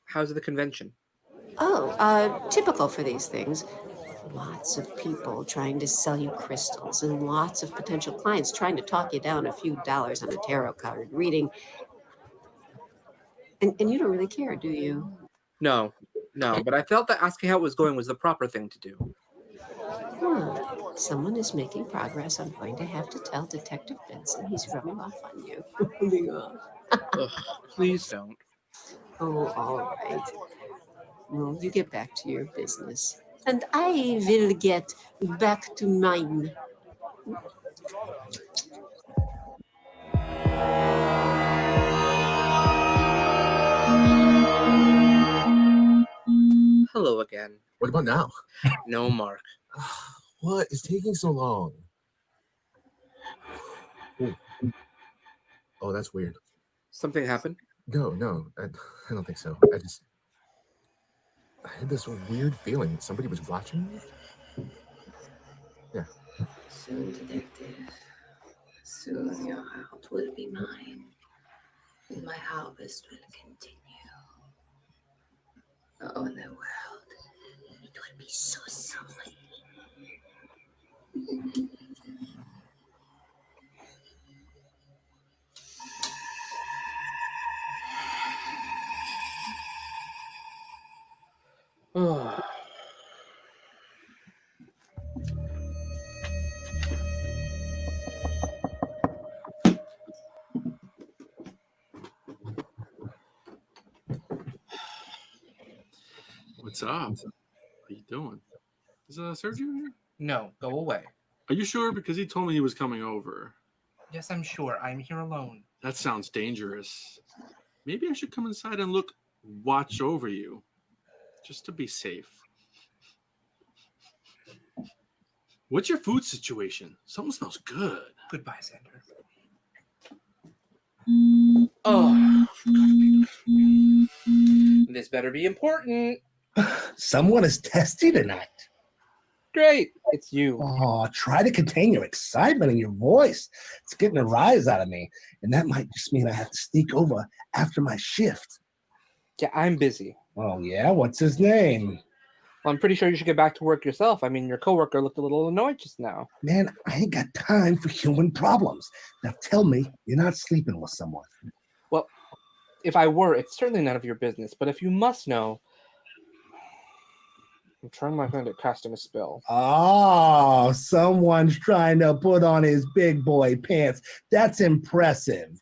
How's the convention? Oh, typical for these things. Lots of people trying to sell you crystals and lots of potential clients trying to talk you down a few dollars on a tarot card reading. And you don't really care, do you? No, but I felt that asking how it was going was the proper thing to do. Someone is making progress. I'm going to have to tell Detective Benson he's rubbing off on you. Ugh, please don't. Oh, all right. Well, you get back to your business. And I will get back to mine. Hello again. What about now? No, Mark. What is taking so long? Oh, that's weird. Something happened? No, I don't think so. I had this weird feeling that somebody was watching me. Yeah. Soon, detective. Soon your heart will be mine. And my harvest will continue. Oh, in the world, it will be so summery. Oh. What's up? What are you doing? Is Sergio here? No, go away. Are you sure? Because he told me he was coming over. Yes, I'm sure. I'm here alone. That sounds dangerous. Maybe I should come inside and watch over you. Just to be safe. What's your food situation? Something smells good. Goodbye, Xander. Oh, this better be important. Someone is testy tonight. Great, it's you. Oh, try to contain your excitement in your voice. It's getting a rise out of me, and that might just mean I have to sneak over after my shift. Yeah, I'm busy. Oh, yeah? What's his name? Well, I'm pretty sure you should get back to work yourself. I mean, your coworker looked a little annoyed just now. Man, I ain't got time for human problems. Now tell me you're not sleeping with someone. Well, if I were, it's certainly none of your business. But if you must know, I'm trying my hand at casting a spell. Oh, someone's trying to put on his big boy pants. That's impressive.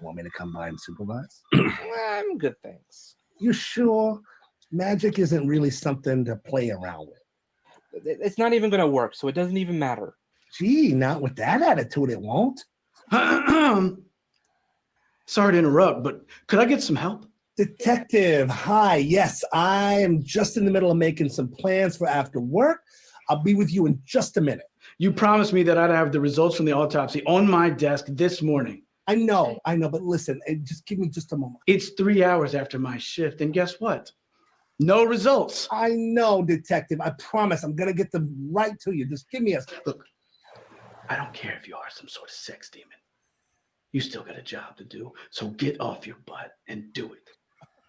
Want me to come by and supervise? I'm good, thanks. You sure? Magic isn't really something to play around with. It's not even going to work, so it doesn't even matter. Gee, not with that attitude, it won't. Sorry to interrupt, but could I get some help? Detective, hi. Yes, I am just in the middle of making some plans for after work. I'll be with you in just a minute. You promised me that I'd have the results from the autopsy on my desk this morning. I know, but listen, just give me just a moment. It's 3 hours after my shift, and guess what? No results. I know, Detective. I promise I'm going to get them right to you. Just give me a... Look, I don't care if you are some sort of sex demon. You still got a job to do, so get off your butt and do it.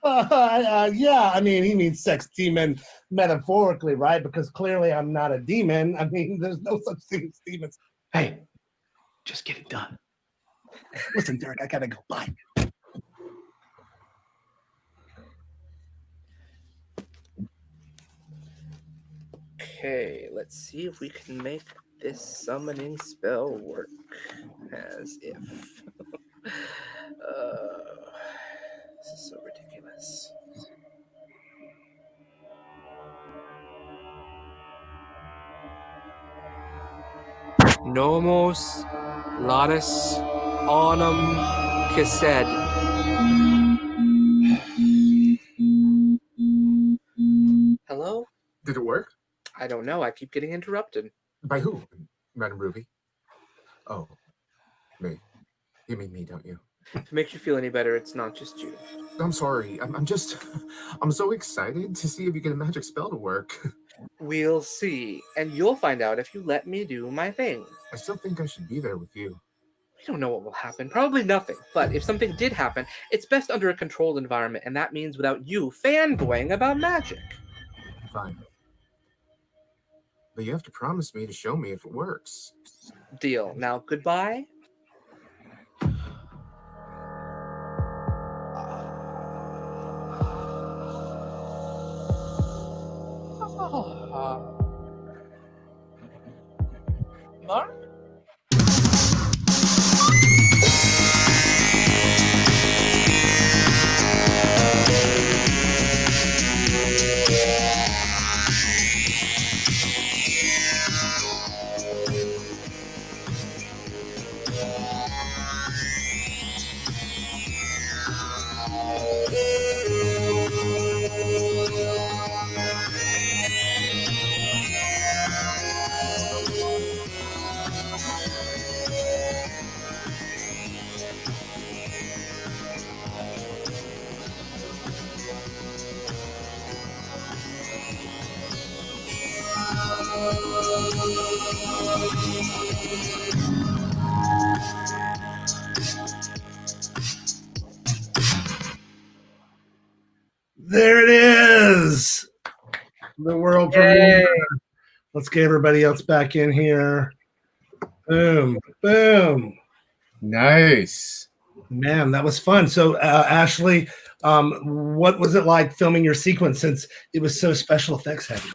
Yeah, I mean, he means sex demon metaphorically, right? Because clearly I'm not a demon. I mean, there's no such thing as demons. Hey, just get it done. Listen, Derek, I got to go. Bye. Okay, let's see if we can make this summoning spell work. As if. This is so ridiculous. Nomos latus onum kised. Hello? Did it work? I don't know. I keep getting interrupted. By who? Madam Ruby? Oh, me. You mean me, don't you? If it makes you feel any better, it's not just you. I'm sorry. I'm so excited to see if you get a magic spell to work. We'll see. And you'll find out if you let me do my thing. I still think I should be there with you. We don't know what will happen. Probably nothing. But if something did happen, it's best under a controlled environment, and that means without you fanboying about magic. Fine. But you have to promise me to show me if it works. Deal. Now, goodbye. Mark? There it is. The world premiere. Let's get everybody else back in here. Boom. Boom. Nice. Man, that was fun. So, Ashley, what was it like filming your sequence since it was so special effects heavy?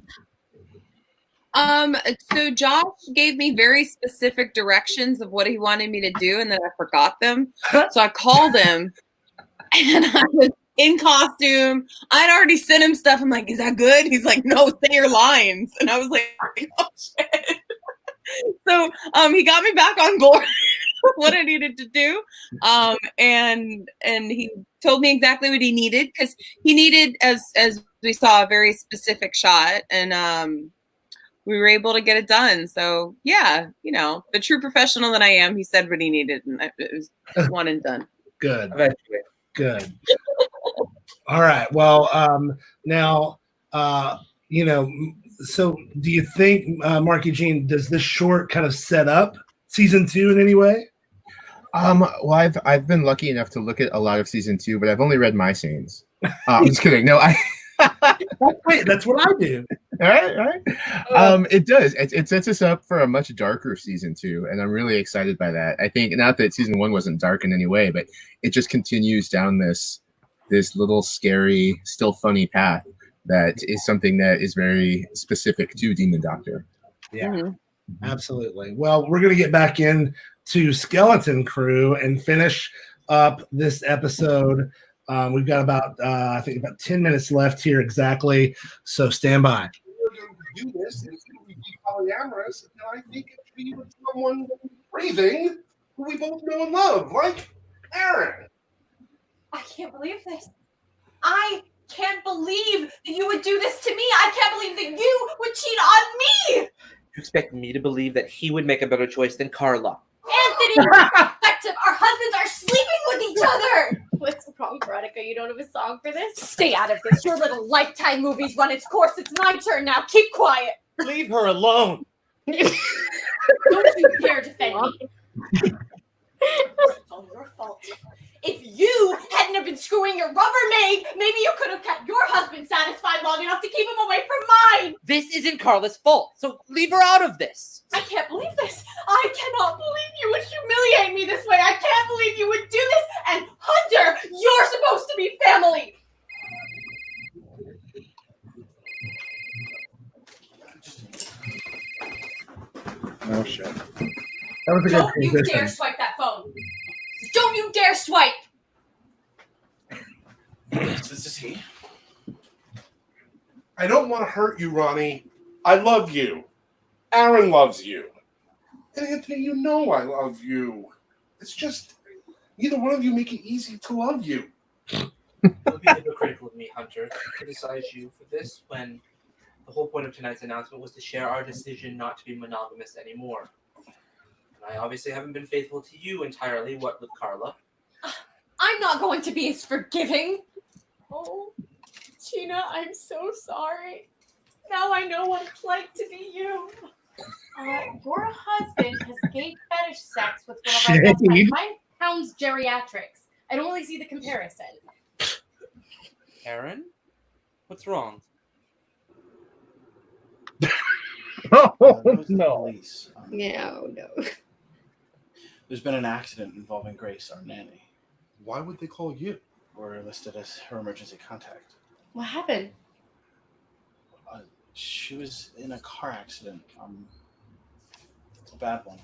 So Josh gave me very specific directions of what he wanted me to do, and then I forgot them. So I called him, and I was in costume. I'd already sent him stuff. I'm like, "Is that good?" He's like, "No, say your lines." And I was like, "Oh shit!" So he got me back on board what I needed to do, and he told me exactly what he needed, because he needed, as we saw, a very specific shot, and we were able to get it done. So yeah, the true professional that I am, he said what he needed, and it was one and done. Good. Eventually. Good. All right. Well, now, so do you think, Mark-Eugene, does this short kind of set up season 2 in any way? Well, I've been lucky enough to look at a lot of season 2, but I've only read my scenes. I'm just kidding. No, Wait, that's what I do. All right. It does. It sets us up for a much darker season 2, and I'm really excited by that. I think, not that season 1 wasn't dark in any way, but it just continues down this little scary, still funny path that is something that is very specific to Demon Doctor. Yeah, absolutely. Well, we're going to get back in to Skeleton Crew and finish up this episode. We've got about, I think, about 10 minutes left here exactly. So stand by. Do this, and if we be polyamorous, then I think it should be with someone breathing who we both know and love, like Aaron. I can't believe this. I can't believe that you would do this to me. I can't believe that you would cheat on me. You expect me to believe that he would make a better choice than Carla? Anthony, effective. Our husbands are sleeping with each other. What's wrong, Veronica? You don't have a song for this? Stay out of this. Your little Lifetime movies run its course. It's my turn now. Keep quiet. Leave her alone. Don't you dare defend me. It's all your fault. If you hadn't have been screwing your Rubbermaid, maybe you could have kept your husband satisfied long enough to keep him away from mine. This isn't Carla's fault, so leave her out of this. I can't believe this. I cannot believe you would humiliate me this way. I can't believe you would do this. And Hunter, you're supposed to be family. Oh, shit. That was a Don't good you transition. dare swipe that phone. Don't you dare swipe. Yes, this is he. I don't want to hurt you, Ronnie. I love you. Aaron loves you. And Anthony, you know I love you. It's just, neither one of you make it easy to love you. It would be hypocritical of me, Hunter, to criticize you for this when the whole point of tonight's announcement was to share our decision not to be monogamous anymore. And I obviously haven't been faithful to you entirely, what with Carla. I'm not going to be as forgiving. Oh, Gina, I'm so sorry. Now I know what it's like to be you. Your husband has gay fetish sex with one of our best friends. Mine pounds geriatrics. I don't really see the comparison. Aaron? What's wrong? No. No. There's been an accident involving Grace, our nanny. Why would they call you? We're listed as her emergency contact. What happened? She was in a car accident. It's a bad one.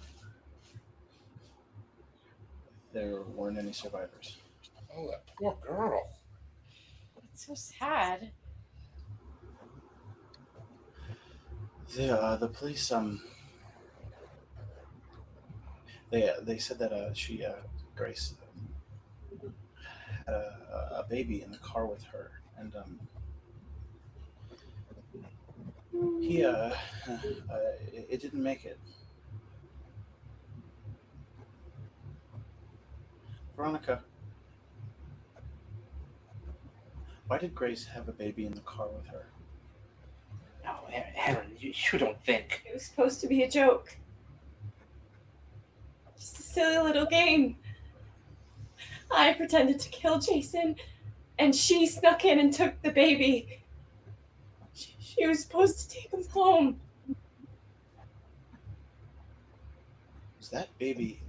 There weren't any survivors. Oh, that poor girl. It's so sad. The police they said that Grace had a baby in the car with her, and it didn't make it. Veronica, why did Grace have a baby in the car with her? No, Aaron, you don't think. It was supposed to be a joke. Just a silly little game. I pretended to kill Jason, and she snuck in and took the baby. She was supposed to take him home. Was that baby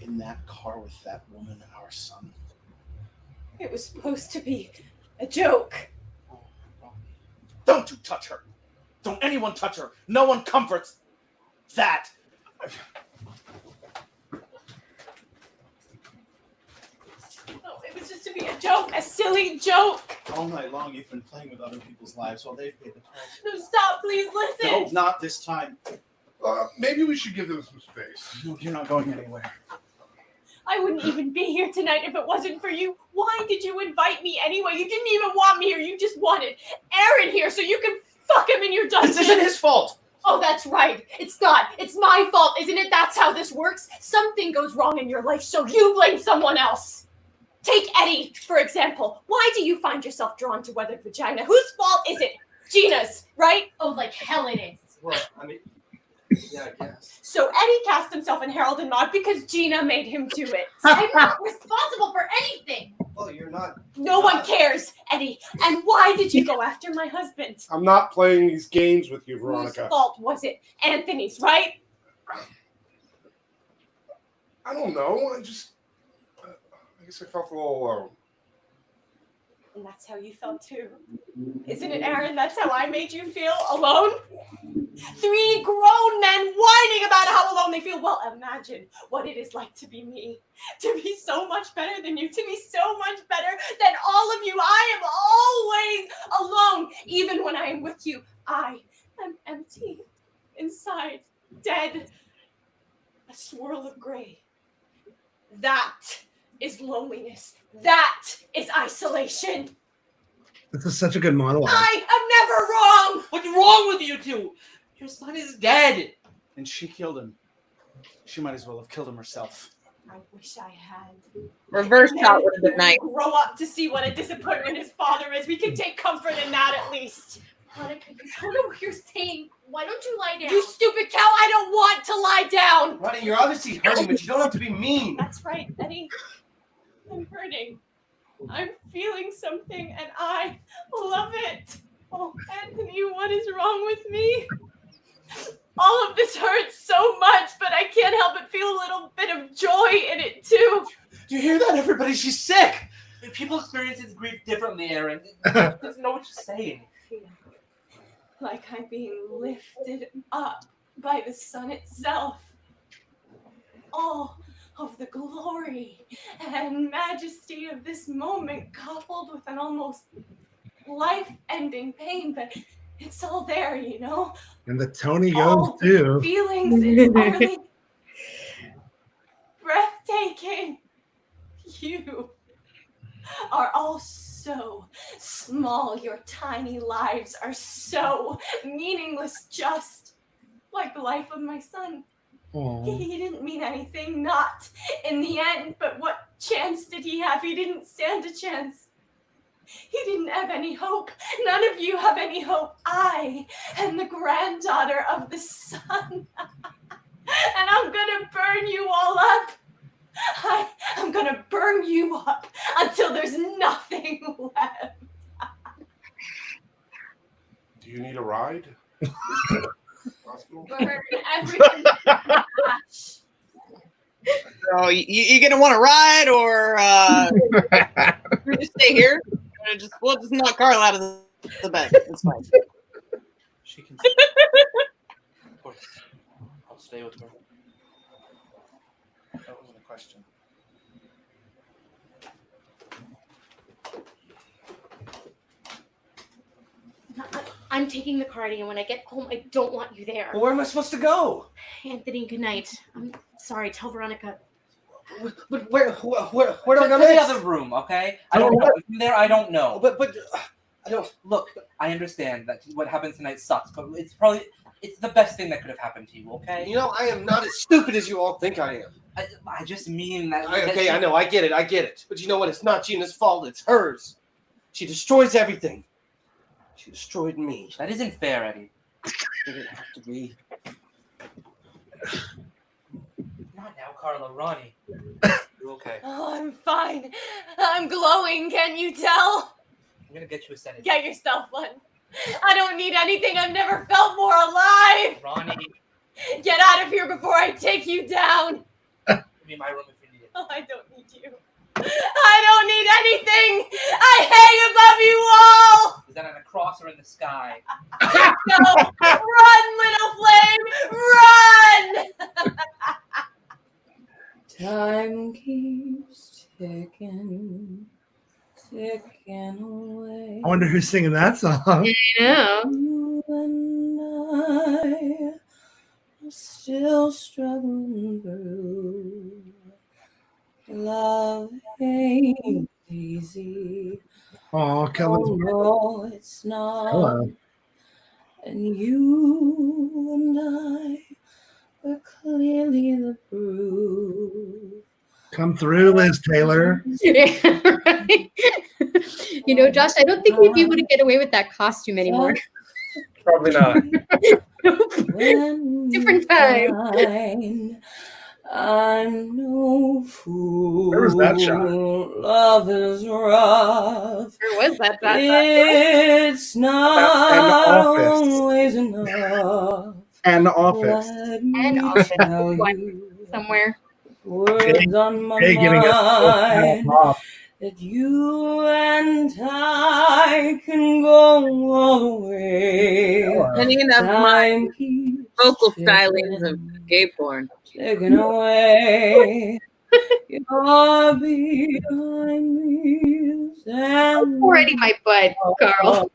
in that car with that woman, our son? It was supposed to be a joke. Don't you touch her! Don't anyone touch her! No one comforts that! No, it was just to be a joke, a silly joke. All night long you've been playing with other people's lives while they've paid the price. No, stop, please listen. No, not this time. Maybe we should give them some space. No, you're not going anywhere. I wouldn't even be here tonight if it wasn't for you. Why did you invite me anyway? You didn't even want me here. You just wanted Aaron here so you could fuck him in your dungeon. This isn't his fault. Oh, that's right. It's not. It's my fault, isn't it? That's how this works. Something goes wrong in your life, so you blame someone else. Take Eddie, for example. Why do you find yourself drawn to weathered vagina? Whose fault is it? Gina's, right? Oh, like hell it is. Well, I mean, yeah, I guess. So Eddie cast himself in Harold and Maude because Gina made him do it. I'm not responsible for anything. Well, you're not. No one cares, Eddie. And why did you go after my husband? I'm not playing these games with you, Whose Veronica. fault was it? Anthony's, right? I don't know. I guess I felt a little alone. And that's how you felt too. Isn't it, Aaron? That's how I made you feel alone? 3 grown men whining about how alone they feel. Well, imagine what it is like to be me. To be so much better than you. To be so much better than all of you. I am always alone. Even when I am with you, I am empty. Inside. Dead. A swirl of gray. That is loneliness. That is isolation. This is such a good monologue. I am never wrong. What's wrong with you two? Your son is dead. And she killed him. She might as well have killed him herself. I wish I had. Reverse shot would have been nice. Grow up to see what a disappointment his father is. We can take comfort in that at least. Monica, you don't know what you're saying. Why don't you lie down? You stupid cow, I don't want to lie down. Ronnie, you're obviously hurting, but you don't have to be mean. That's right, Eddie. I'm hurting. I'm feeling something and I love it. Oh, Anthony, what is wrong with me? All of this hurts so much, but I can't help but feel a little bit of joy in it too. Do you hear that, everybody? She's sick. People experience his grief differently, Aaron. He doesn't know what you're saying. Like I'm being lifted up by the sun itself. All of the glory and majesty of this moment coupled with an almost life-ending pain, but it's all there, you know? And the Tony goes All too. feelings, it's utterly breathtaking. You are all so small. Your tiny lives are so meaningless, just like the life of my son. He didn't mean anything, not in the end, but what chance did he have? He didn't stand a chance. He didn't have any hope. None of you have any hope. I am the granddaughter of the sun. And I'm gonna burn you all up. I'm gonna burn you up until there's nothing left. Do you need a ride? Burn everything. So you gonna want to ride, or we just stay here? We'll just knock Carl out of the bed. It's fine. She can. Of course, I'll stay with her. That wasn't a question. I'm taking the car, and when I get home, I don't want you there. Well, where am I supposed to go? Anthony, good night. I'm sorry. Tell Veronica. But where do I go To the next? other room, okay? I don't know. If I'm there, I don't know. But I don't. Look, I understand that what happened tonight sucks, but it's the best thing that could have happened to you, okay? You know, I am not as stupid as you all think I am. I just mean that. Okay, I know, I get it. But you know what? It's not Gina's fault. It's hers. She destroys everything. She destroyed me. That isn't fair, Eddie. It didn't have to be. Not now, Carla. Ronnie. You okay? Oh, I'm fine. I'm glowing, can't you tell? I'm gonna get you a sedative. Get yourself one. I don't need anything. I've never felt more alive. Ronnie, Get out of here before I take you down. give me my room if you need it. Oh, I don't need you. I don't need anything. I hang above you all. Is that on a cross or in the sky? No, run, little flame, run. Time keeps ticking away. I wonder who's singing that song. I know. You and I are still struggling through. Love ain't easy. Oh, Kelly's No, it's not. Hello. And you and I are clearly the proof. Come through, Liz Taylor. Yeah, right. You know, Josh, I don't think we'd be able to get away with that costume anymore. Probably not. Different time. I'm no fool. Where was that shot? Love is rough. Where was that shot? It's not Office. always enough. And Office. And Office. Somewhere. Words on my Hey, giving us mind that you and I can go all the way. Depending enough Time my vocal stylings of gay porn. taken away. You're behind me. I'm already my butt, Carl.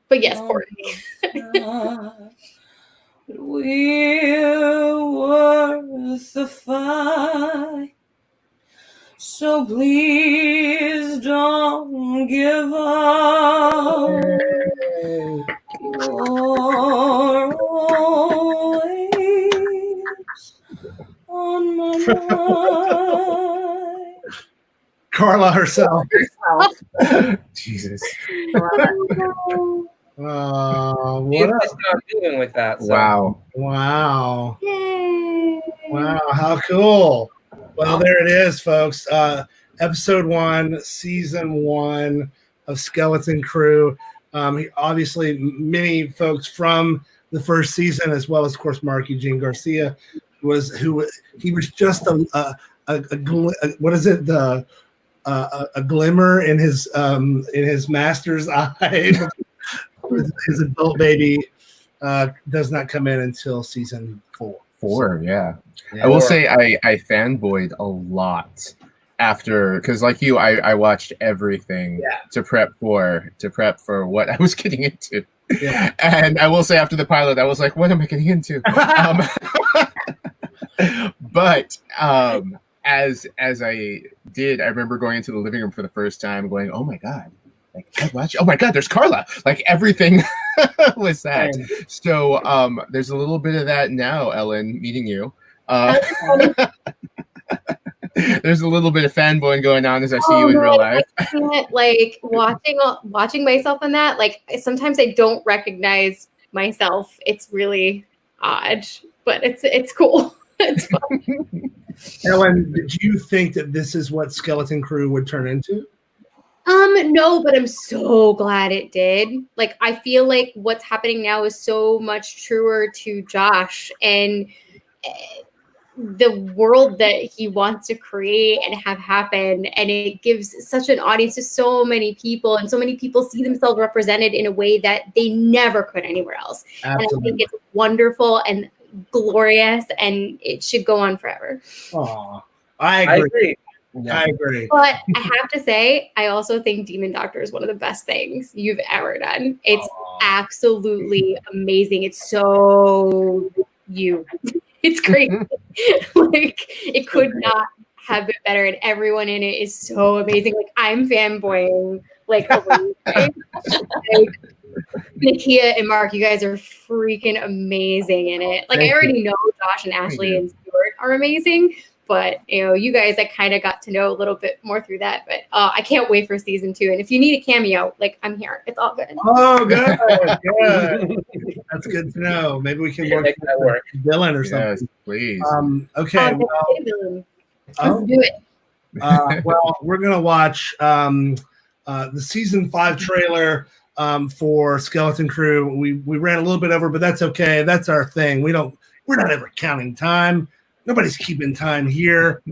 But yes, Courtney. But we're worth the fight. So please don't give up. You're always on my mind. Carla herself. Jesus. What You up? just not doing with that. So. Wow. Wow. Wow, how cool. Well, there it is, folks. Episode 1, season 1 of Skeleton Crew. Obviously, many folks from the first season, as well as, of course, Mark-Eugene Garcia, he was just a glimmer in his master's eye. His adult baby does not come in until season 4. 4, yeah. I will say I fanboyed a lot after, because like you, I watched everything to prep for what I was getting into. Yeah. And I will say after the pilot, I was like, what am I getting into? But as I did, I remember going into the living room for the first time going, oh my God. Like, oh my God, there's Carla. Like everything was that. So there's a little bit of that now, Ellen, meeting you. There's a little bit of fanboying going on as I see you in real life. I can't, like watching myself in that. Like sometimes I don't recognize myself. It's really odd, but it's cool. It's fun. Ellen, did you think that this is what Skeleton Crew would turn into? No, but I'm so glad it did. Like, I feel like what's happening now is so much truer to Josh and the world that he wants to create and have happen. And it gives such an audience to so many people, and so many people see themselves represented in a way that they never could anywhere else. Absolutely. And I think it's wonderful and glorious, and it should go on forever. Aw, I agree. I agree. But I have to say, I also think Demon Doctor is one of the best things you've ever done. It's absolutely amazing. It's so you. It's great. Like, it could not have been better, and everyone in it is so amazing. Like, I'm fanboying like over you guys. Like, Nakia and Mark, you guys are freaking amazing in it. Like, I already know Josh and Ashley and Stuart are amazing. But, you know, you guys, I kind of got to know a little bit more through that. But I can't wait for season 2. And if you need a cameo, like, I'm here. It's all good. Oh, good. Good. That's good to know. Maybe we can Yeah, work make that with work. Dylan or Yes, something. please. Okay. Let's do it. Well, we're gonna watch the season 5 trailer for Skeleton Crew. We ran a little bit over, but that's okay. That's our thing. We're not ever counting time. Nobody's keeping time here.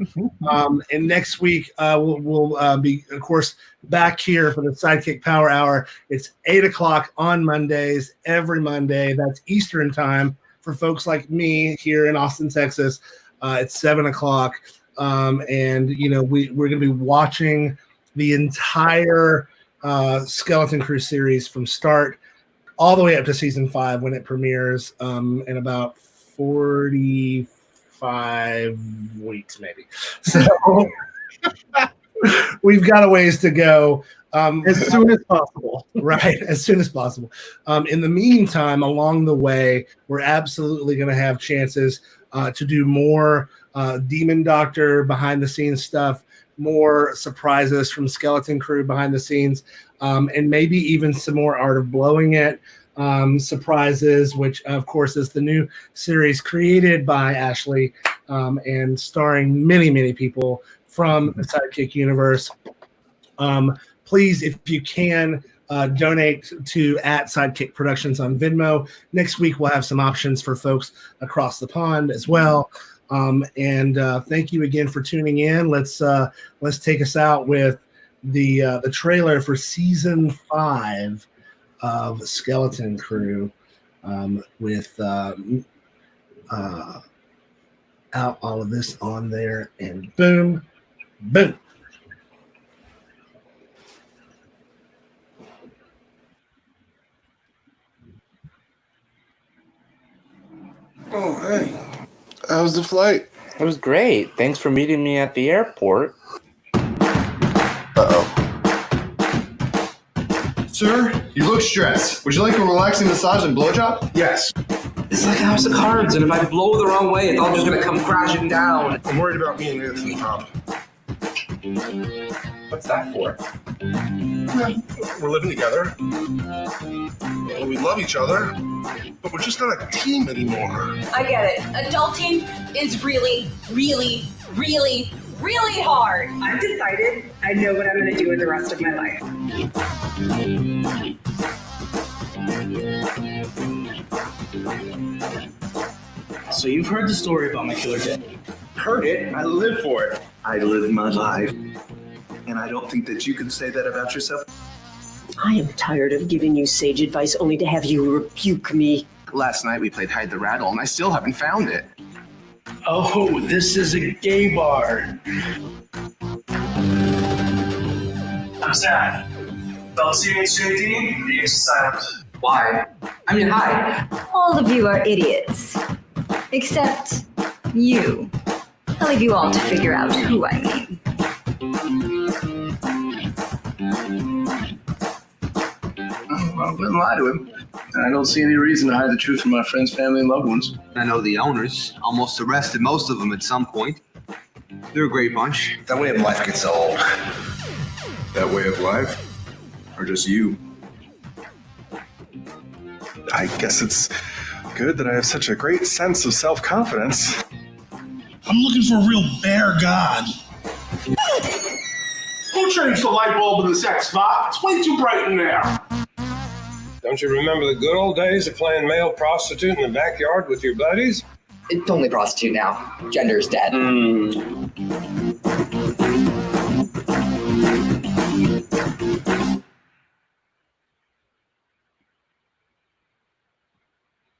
And next week we'll be, of course, back here for the Sidekick Power Hour. It's 8:00 on Mondays, every Monday. That's Eastern time for folks like me here in Austin, Texas. It's 7:00. And we're going to be watching the entire Skeleton Crew series from start all the way up to season 5 when it premieres in about 45 weeks, maybe. So we've got a ways to go. As soon as possible. Right, as soon as possible. In the meantime, along the way, we're absolutely going to have chances to do more Demon Doctor behind the scenes stuff, more surprises from Skeleton Crew behind the scenes, and maybe even some more Art of Blowing It surprises, which of course is the new series created by Ashley and starring many people from the Sidekick universe. Please, if you can, donate to @SideKick Productions on Venmo. Next week we'll have some options for folks across the pond as well. And thank you again for tuning in. Let's take us out with the trailer for season 5 of Skeleton Crew with out all of this on there, and boom. Oh, hey. How was the flight? It was great. Thanks for meeting me at the airport. Uh-oh. Sir, you look stressed. Would you like a relaxing massage and blowjob? Yes. It's like a house of cards, and if I blow the wrong way, it's all just gonna come crashing down. I'm worried about me and Anthony, Tom. What's that for? We're living together. Well, we love each other, but we're just not a team anymore. I get it. Adulting is really, really, really, really hard. I've decided I know what I'm going to do with the rest of my life. So you've heard the story about my killer dad. Heard it. I live for it. I live my life. And I don't think that you can say that about yourself. I am tired of giving you sage advice only to have you rebuke me. Last night we played Hide the Rattle, and I still haven't found it. Oh, this is a gay bar. I'm sad. Don't see me JD, being silent. Why? I mean, hi. All of you are idiots. Except you. I'll leave you all to figure out who I mean. Well, I wouldn't lie to him. And I don't see any reason to hide the truth from my friends, family, and loved ones. I know the owners. Almost arrested most of them at some point. They're a great bunch. That way of life gets old. That way of life? Or just you? I guess it's good that I have such a great sense of self-confidence. I'm looking for a real bear god. Who changed the light bulb in the sex spot? It's way too bright in there. Don't you remember the good old days of playing male prostitute in the backyard with your buddies? It's only prostitute now. Gender's dead.